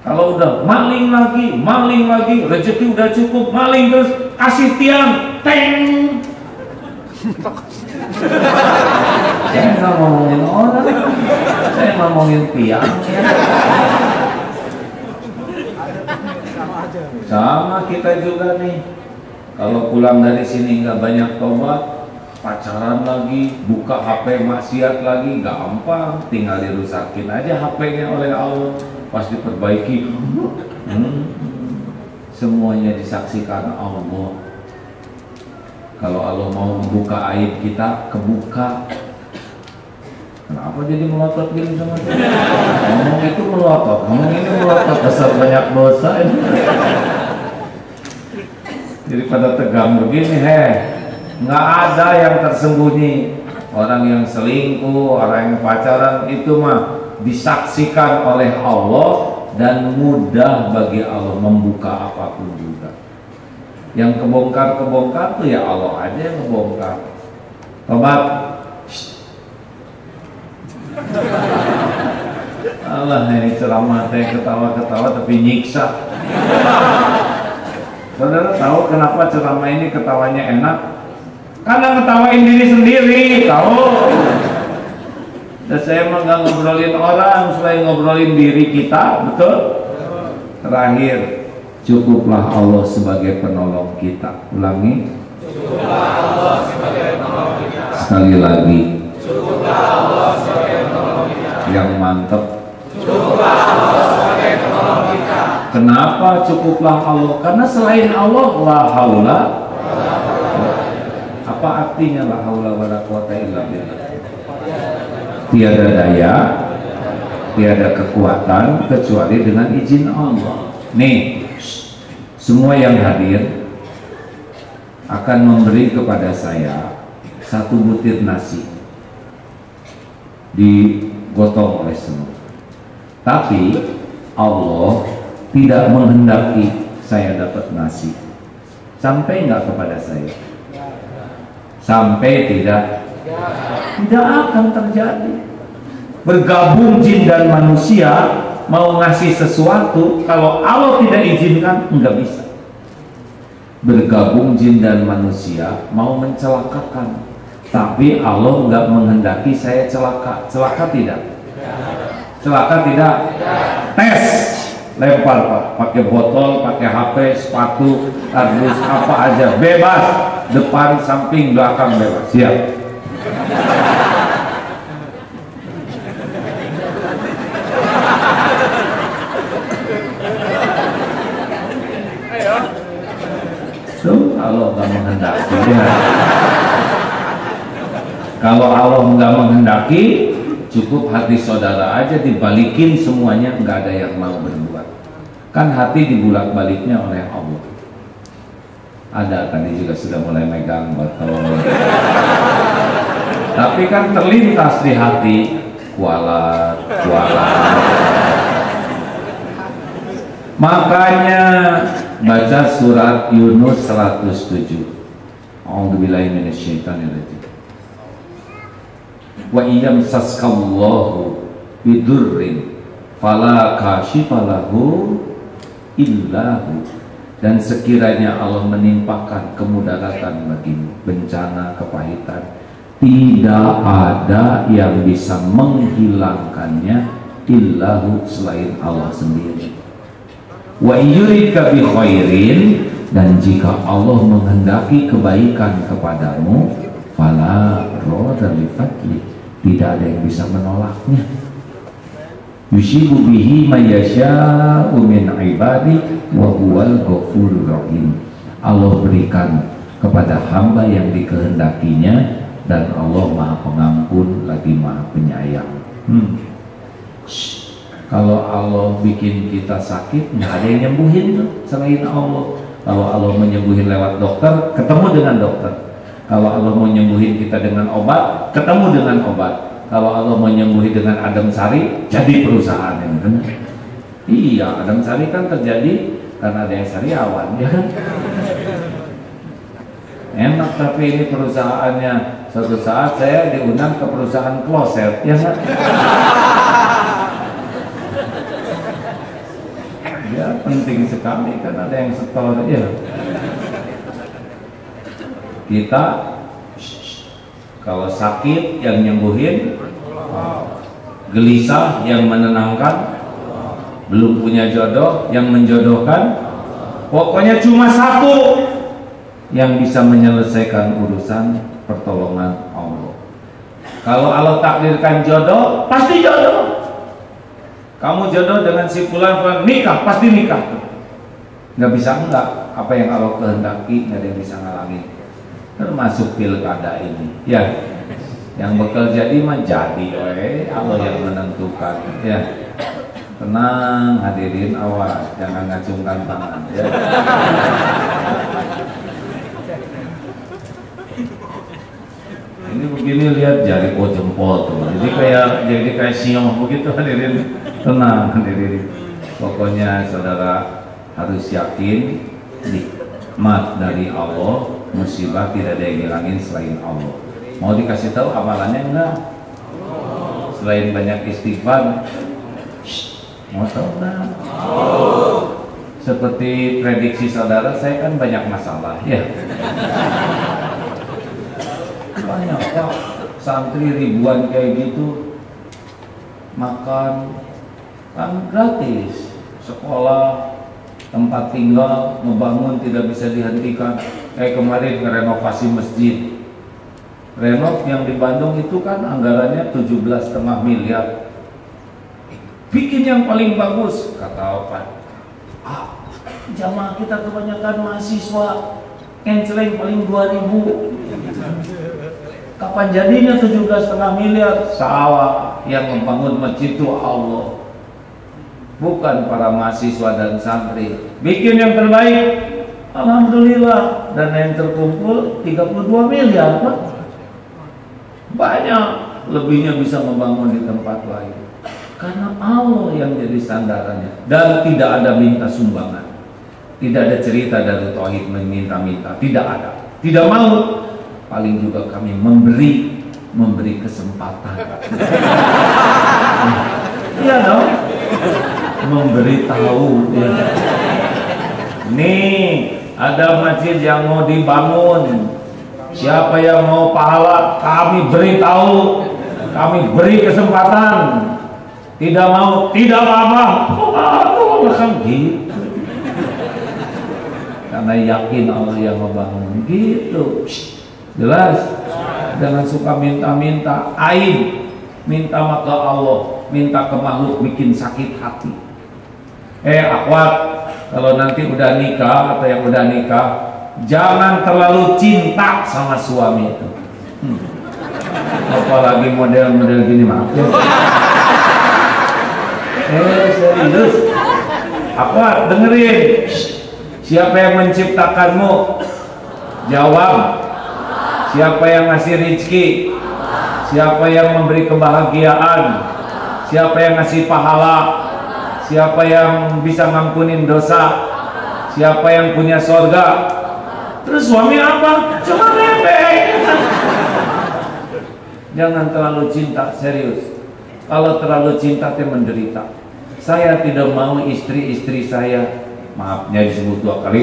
Kalau udah maling lagi, rezeki udah cukup, maling terus, kasih tiang, teng. Saya nggak ngomongin orang, saya ngomongin tiang. Sama kita juga nih. Kalau pulang dari sini nggak banyak tobat, pacaran lagi, buka HP maksiat lagi, gampang, tinggal dirusakin aja HP-nya oleh Allah. Pas diperbaiki, semuanya disaksikan Allah. Kalau Allah mau membuka aib kita, kebuka. Kenapa jadi melotot gini sama dia? Ngomong itu melotot, ngomong ini melotot, besar banyak dosa ini. Jadi pada tegang begini, nggak ada yang tersembunyi. Orang yang selingkuh, orang yang pacaran itu mah disaksikan oleh Allah dan mudah bagi Allah membuka apapun juga. Yang kebongkar tuh ya Allah aja yang ngebongkar. Tobat. Allah, ini ceramah teh ketawa-ketawa tapi nyiksa. Saudara tahu kenapa ceramah ini ketawanya enak? Karena ngetawain diri sendiri, tahu? Dan saya mah nggak ngobrolin orang, selain ngobrolin diri kita, betul? Terakhir, cukuplah Allah sebagai penolong kita. Ulangi. Cukuplah Allah sebagai penolong kita. Sekali lagi. Cukuplah Allah sebagai penolong kita. Yang mantap. Cukuplah Allah sebagai penolong kita. Kenapa cukuplah Allah? Karena selain Allah, la haula. Apa artinya la haula wala quwata illa billah? Tiada daya, tiada kekuatan kecuali dengan izin Allah. Nih, semua yang hadir akan memberi kepada saya satu butir nasi, digotong oleh semua. Tapi Allah tidak menghendaki saya dapat nasi. Sampai nggak kepada saya? Sampai tidak akan terjadi. Bergabung jin dan manusia mau ngasih sesuatu, kalau Allah tidak izinkan, enggak bisa. Bergabung jin dan manusia mau mencelakakan, tapi Allah enggak menghendaki saya celaka. Celaka tidak? Celaka tidak? Tes, lempar Pak, pakai botol, pakai HP, sepatu, kardus, apa aja, bebas. Depan, samping, belakang bebas. Siap. Allah nggak menghendaki ya. Kalau Allah nggak menghendaki, cukup hati saudara aja dibalikin semuanya, nggak ada yang mau berbuat. Kan hati dibulak-baliknya oleh Allah. Ada tadi juga sudah mulai megang botol. Tapi kan terlintas di hati, kualat. Makanya baca surat Yunus 107. A'udzubillahi minasyaitonirrajim. Wa iyam saskallahu bidurrin fala kashifa lahu illahu. Dan sekiranya Allah menimpakan kemudaratan bagimu, bencana, kepahitan, tidak ada yang bisa menghilangkannya illahu selain Allah sendiri. Wa yuridka bi khairin, dan jika Allah menghendaki kebaikan kepadamu, fala radda li fadli, tidak ada yang bisa menolaknya. Yusibu bihi may yasha'u min ibadi wa huwal ghafurur rahim. Allah berikan kepada hamba yang dikehendakinya, dan Allah Maha Pengampun lagi Maha Penyayang. Kalau Allah bikin kita sakit, nggak ada yang nyembuhin tuh selain Allah. Kalau Allah menyembuhin lewat dokter, ketemu dengan dokter. Kalau Allah mau nyembuhin kita dengan obat, ketemu dengan obat. Kalau Allah mau nyembuhin dengan Adam Sari, jadi perusahaan ini kan? Iya, Adam Sari kan terjadi karena ada yang sariawan, ya kan? Enak, tapi ini perusahaannya. Suatu saat saya diundang ke perusahaan kloset, ya kan? Ya penting sekali kan ada yang setor ya. Kita kalau sakit yang nyembuhin, gelisah yang menenangkan, belum punya jodoh yang menjodohkan, pokoknya cuma satu yang bisa menyelesaikan urusan, pertolongan Allah. Kalau Allah takdirkan jodoh, pasti jodoh. Kamu jodoh dengan si fulan nikah, pasti nikah. Nggak bisa enggak, apa yang Allah kehendaki nggak ada yang bisa ngalangin. Termasuk pilkada ini, ya. Yang bakal jadi mah jadi, Allah yang menentukan, ya. Tenang hadirin, awas, jangan ngacungkan tangan, ya. Ini begini lihat jari jempol tuh, jadi kayak siang begitu hadirin. Tenang hadirin, pokoknya saudara harus yakin nikmat dari Allah, musibah tidak ada yang hilangin selain Allah. Mau dikasih tahu amalannya enggak? Selain banyak istighfar, mau tahu enggak? Seperti prediksi saudara, saya kan banyak masalah ya. Banyak Pak, santri ribuan kayak gitu, makan kan gratis, sekolah, tempat tinggal, membangun tidak bisa dihentikan. Kayak kemarin renovasi masjid, renov yang di Bandung itu kan anggarannya 17,5 miliar. Bikin yang paling bagus, kata Pak. Jamaah kita kebanyakan mahasiswa, kenceleng paling 2.000. Kapan jadinya 17,5 miliar? Salah, yang membangun masjid itu Allah, bukan para mahasiswa dan santri. Bikin yang terbaik, alhamdulillah, dan yang terkumpul 32 miliar Pak. Banyak lebihnya bisa membangun di tempat lain, karena Allah yang jadi sandarannya. Dan tidak ada minta sumbangan, tidak ada cerita dari tauhid meminta-minta, tidak ada, tidak mau. Paling juga kami memberi kesempatan. Iya dong, memberi tahu ya. Nih ada masjid yang mau dibangun, siapa yang mau pahala kami beritahu, kami beri kesempatan. Tidak mau, tidak apa-apa. Kan gitu, karena yakin Allah yang membangun gitu. Jelas. Jangan suka minta-minta aib, minta maka Allah, minta ke makhluk bikin sakit hati. Akhwat, kalau nanti udah nikah atau yang udah nikah, jangan terlalu cinta sama suami itu. Apalagi model-model gini mah. Serius. Akhwat, dengerin. Siapa yang menciptakanmu? Jawab. Siapa yang ngasih rezeki? Siapa yang memberi kebahagiaan? Siapa yang ngasih pahala? Siapa yang bisa ngampunin dosa? Siapa yang punya sorga? Terus suami apa? Cuma bebek. Jangan terlalu cinta, serius. Kalau terlalu cinta dia menderita. Saya tidak mau istri-istri saya, maafnya disebut 2 kali.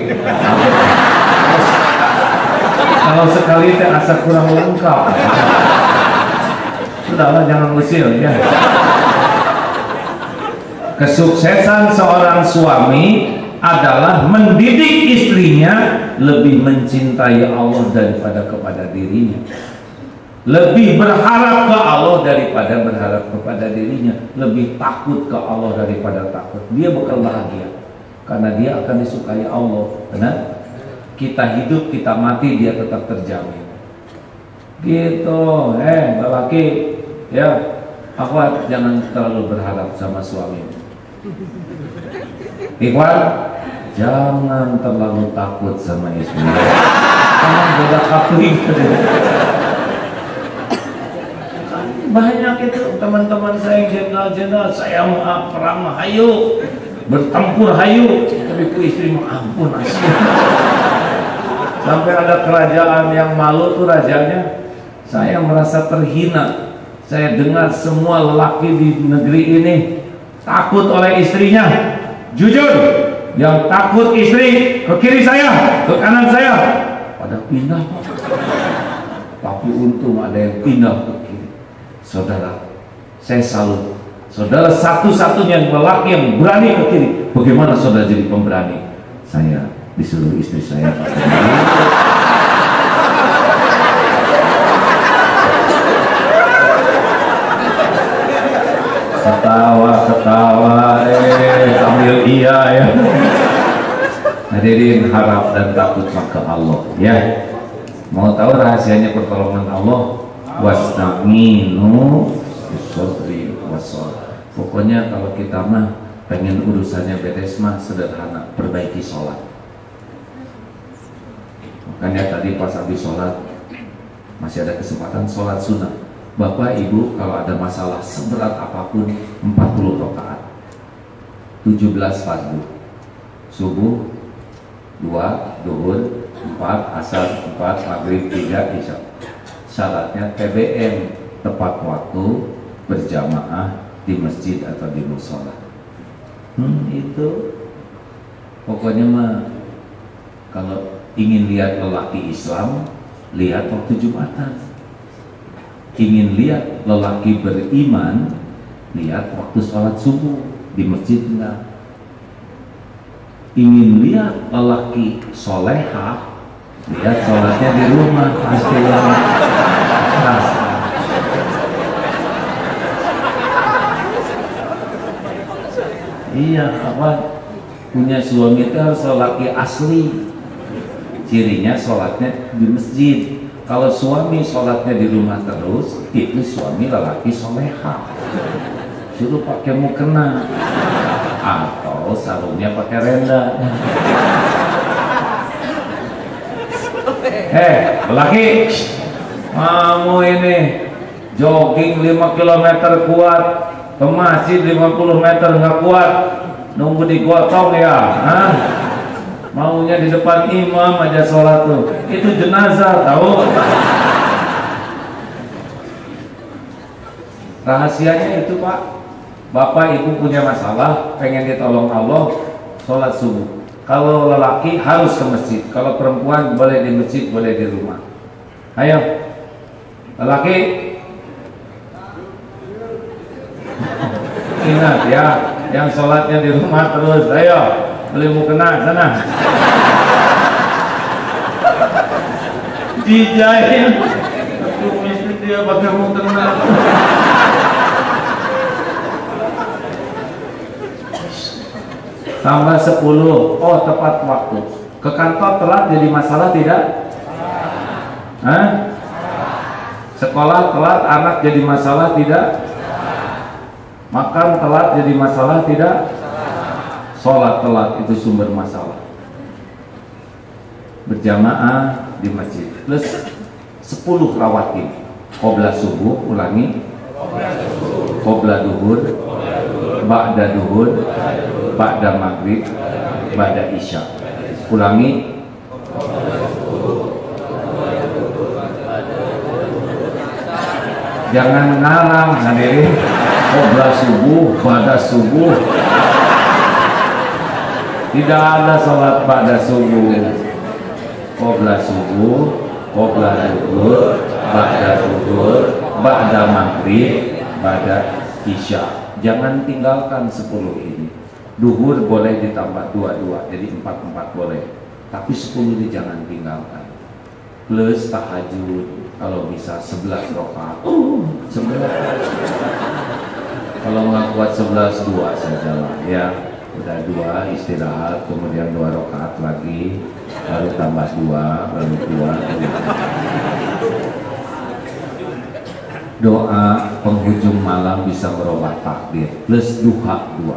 Kalau sekali teh asa kurang lengkap. Sudahlah, jangan usil ya. Kesuksesan seorang suami adalah mendidik istrinya lebih mencintai Allah daripada kepada dirinya, lebih berharap ke Allah daripada berharap kepada dirinya, lebih takut ke Allah daripada takut. Dia bakal bahagia karena dia akan disukai Allah. Benar? Kita hidup, kita mati, dia tetap terjamin. Gitu, lelaki, ya, akhwat, jangan terlalu berharap sama suami. Ikhwan, jangan terlalu takut sama istri. Jangan beda kapling. Banyak itu teman-teman saya yang jenderal-jenderal, saya mau perang mah hayu, bertempur hayu, tapi ku istri mah ampun asli. Sampai ada kerajaan yang malu tuh rajanya. Saya merasa terhina. Saya dengar semua lelaki di negeri ini takut oleh istrinya. jujur, yang takut istri ke kiri saya, ke kanan saya, pada pindah Pak. Tapi untung ada yang pindah ke kiri. Saudara, saya salut. Saudara satu-satunya lelaki yang berani ke kiri. Bagaimana saudara jadi pemberani? Saya disuruh istri saya Pak. Ketawa sambil iya ya. Hadirin, harap dan takut ke Allah ya. Mau tahu rahasianya pertolongan Allah? Wasta'inu bis-sabri was-shalah. Pokoknya kalau kita mah pengen urusannya beres mah sederhana, perbaiki sholat. Makanya tadi pas habis sholat masih ada kesempatan sholat sunnah. Bapak Ibu kalau ada masalah seberat apapun 40 rakaat, 17 fardu, subuh 2, duhur 4, asar 4, maghrib 3, isya. Syaratnya TBM, tepat waktu, berjamaah di masjid atau di mushola. Itu pokoknya mah kalau ingin lihat lelaki Islam, lihat waktu Jumatan. Ingin lihat lelaki beriman, lihat waktu sholat subuh di masjid enggak. Ingin lihat lelaki solehah, lihat sholatnya di rumah pasti yang rasa. Iya, apa punya suami itu harus lelaki asli. Cirinya sholatnya di masjid. Kalau suami sholatnya di rumah terus, itu suami lelaki soleha. Suruh pakai mukena atau sarungnya pakai renda. Lelaki, kamu ini jogging 5 km kuat, ke masjid 50 meter nggak kuat, nunggu digotong ya? Maunya di depan imam aja sholat tuh, itu jenazah tahu. Rahasianya itu Pak, Bapak Ibu punya masalah, pengen ditolong Allah, sholat subuh. Kalau lelaki harus ke masjid, kalau perempuan boleh di masjid, boleh di rumah. Ayo, lelaki, ingat ya, yang sholatnya di rumah terus, ayo. Beli mukena sana. Dijahit. Tumis dia pakai mukena. Tambah 10. Oh, tepat waktu. Ke kantor telat jadi masalah tidak? Sekolah telat anak jadi masalah tidak? Makan telat jadi masalah tidak? Sholat telat itu sumber masalah. Berjamaah di masjid plus 10 rawatib. Qobla subuh, ulangi. Qobla duhur, ba'da duhur, ba'da maghrib, ba'da isya. Ulangi. Jangan ngarang hadirin. Qobla subuh, ba'da subuh. Tidak ada sholat pada subuh. Qobla subuh, qobla duhur, ba'da duhur, ba'da maghrib, ba'da isya. Jangan tinggalkan 10 ini. Duhur boleh ditambah 2 jadi 4 boleh. Tapi 10 ini jangan tinggalkan. Plus tahajud kalau bisa 11 rakaat. 11. Kalau nggak kuat 11, 2 saja lah ya. Udah 2 istirahat, kemudian 2 rakaat lagi, baru tambah 2, baru 2. Doa penghujung malam bisa merubah takdir plus duha 2.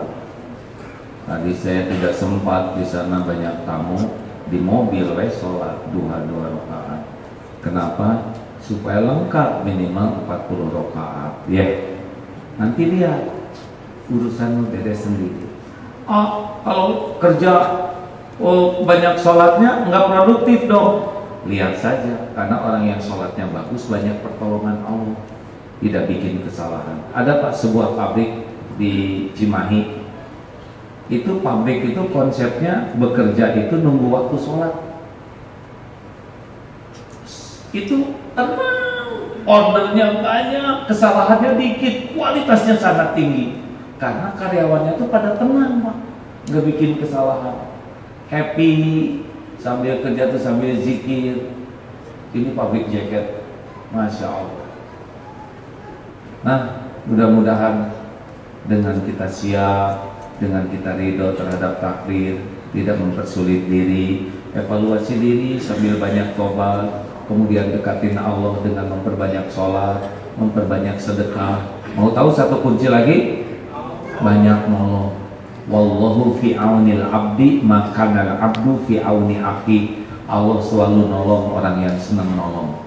Tadi saya tidak sempat, di sana banyak tamu, di mobil sholat duha 2 rakaat. Kenapa? Supaya lengkap minimal 40 rakaat. Ya, nanti lihat urusan beres sendiri. Kalau kerja banyak sholatnya nggak produktif dong. Lihat saja, karena orang yang sholatnya bagus banyak pertolongan Allah, tidak bikin kesalahan. Ada Pak sebuah pabrik di Cimahi, Itu pabrik itu konsepnya bekerja itu nunggu waktu sholat. Itu tenang, ordernya banyak, kesalahannya dikit, kualitasnya sangat tinggi. Karena karyawannya itu pada tenang, Pak, nggak bikin kesalahan, happy, sambil kerja tuh sambil zikir. Ini pabrik jaket, Masya Allah. Nah, mudah-mudahan dengan kita siap, dengan kita ridho terhadap takdir, tidak mempersulit diri, evaluasi diri sambil banyak tobat, kemudian dekatin Allah dengan memperbanyak sholat, memperbanyak sedekah. Mau tahu satu kunci lagi? Banyak nolong. Wallahu fi aunil abdi makanal abdu fi auni akhi. Allah selalu nolong orang yang senang nolong.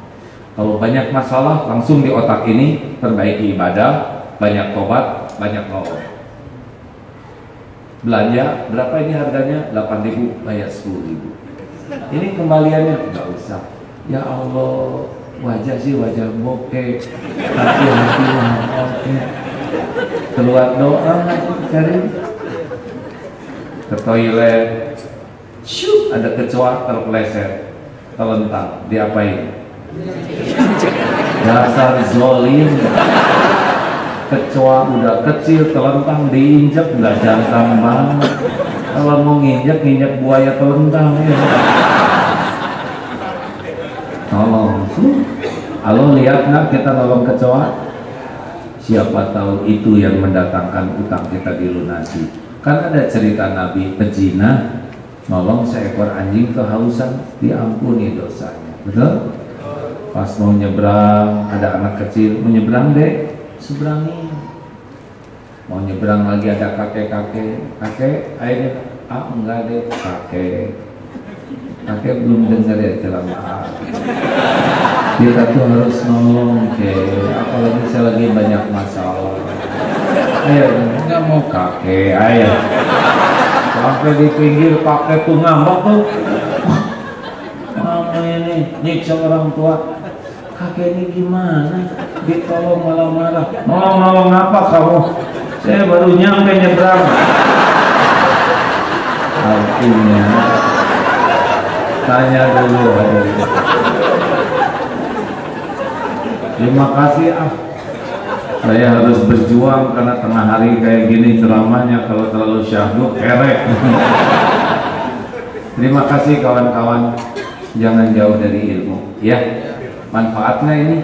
Kalau banyak masalah, langsung di otak ini perbaiki ibadah, banyak tobat, banyak nolong. Belanja berapa ini harganya? 8.000, bayar 10.000. Ini kembaliannya nggak usah. Ya Allah, wajah sih wajah bokeh, hati-hati oke. Keluar doa cari ke toilet, syuk, ada kecoa terpeleset, terlentang, diapain? Dasar zolim. Kecoa udah kecil telentang diinjek, nggak jantan banget. Kalau mau nginjek buaya telentang ya. Tolong, halo, lihat nggak kita nolong kecoa? Siapa tahu itu yang mendatangkan utang kita dilunasi. Kan ada cerita Nabi pezina nolong seekor anjing kehausan, diampuni dosanya, betul? Pas mau nyebrang, ada anak kecil mau nyebrang deh, seberangin. Mau nyebrang lagi ada kakek, ayo enggak deh, kakek belum dengar ya ceramah. Kita tuh harus nolong, apalagi saya lagi banyak masalah. Ayo, nggak mau kakek, ayo. Sampai di pinggir pakai tuh ngambek tuh. Mama ini nyiksa orang tua. Kakek ini gimana? Ditolong malah marah. Nolong apa kamu? Saya baru nyampe nyebrang. Artinya tanya dulu. Terima kasih saya harus berjuang karena tengah hari kayak gini ceramahnya, kalau terlalu syahdu kerek. Terima kasih kawan-kawan, jangan jauh dari ilmu ya. Manfaatnya ini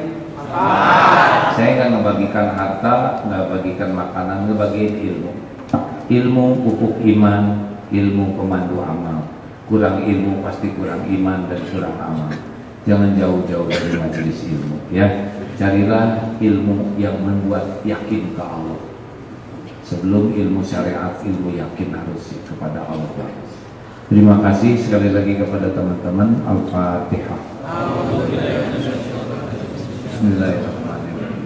saya nggak ngebagikan harta, nggak bagikan makanan, ngebagiin ilmu. Ilmu pupuk iman, ilmu pemandu amal. Kurang ilmu pasti kurang iman dan kurang amal. Jangan jauh-jauh dari majelis ilmu ya. Carilah ilmu yang membuat yakin ke Allah. Sebelum ilmu syariat, ilmu yakin harus kepada Allah. Terima kasih sekali lagi kepada teman-teman. Al-Fatihah. Bismillahirrahmanirrahim.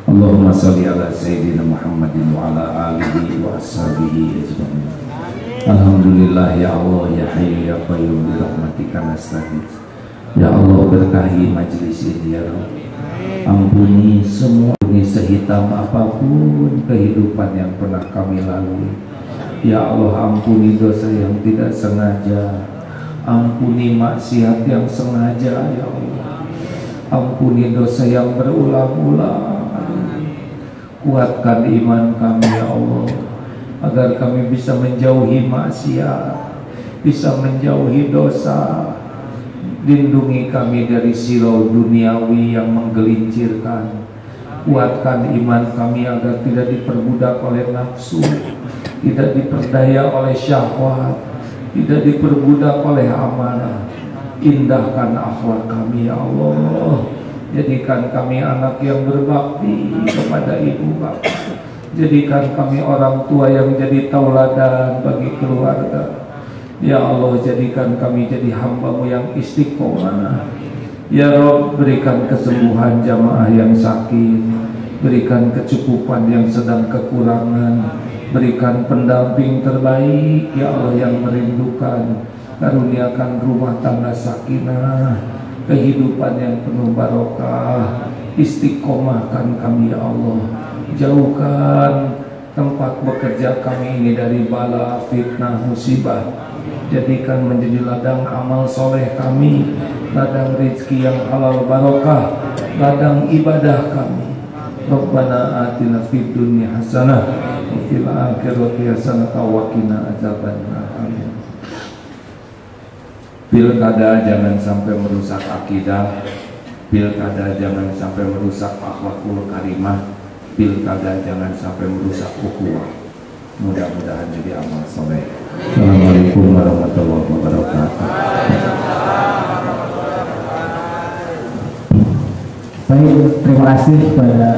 Allahumma salli ala Sayyidina Muhammadin wa ala alihi wa ashabihi ajma'in. Alhamdulillah ya Allah ya Hayyu ya Qayyum bi rahmatika nastaghits. Ya Allah, berkahi majlis ini ya Allah. Ampuni semua sehitam apapun kehidupan yang pernah kami lalui. Ya Allah, ampuni dosa yang tidak sengaja, ampuni maksiat yang sengaja ya Allah. Ampuni dosa yang berulang-ulang. Kuatkan iman kami ya Allah, agar kami bisa menjauhi maksiat, bisa menjauhi dosa. Lindungi kami dari silau duniawi yang menggelincirkan. Kuatkan iman kami agar tidak diperbudak oleh nafsu, tidak diperdaya oleh syahwat, tidak diperbudak oleh amanah. Indahkan akhlak kami ya Allah. Jadikan kami anak yang berbakti kepada ibu bapak. Jadikan kami orang tua yang jadi tauladan bagi keluarga. Ya Allah, jadikan kami jadi hamba-Mu yang istiqomah. Ya Rabb, berikan kesembuhan jamaah yang sakit, berikan kecukupan yang sedang kekurangan, berikan pendamping terbaik ya Allah yang merindukan. Karuniakan rumah tangga sakinah, kehidupan yang penuh barokah. Istiqomahkan kami ya Allah, jauhkan tempat bekerja kami ini dari bala, fitnah, musibah. Jadikan menjadi ladang amal soleh kami, ladang rezeki yang halal barokah, ladang ibadah kami. Rabbana atina fid dunya hasanah wa fil akhirati hasanah wa qina adzabannar. Amin. Pilkada jangan sampai merusak akidah, pilkada jangan sampai merusak akhlakul karimah, pilkada jangan sampai merusak ukhuwah. Mudah-mudahan jadi amal soleh. Assalamualaikum warahmatullahi wabarakatuh. Baik, terima kasih kepada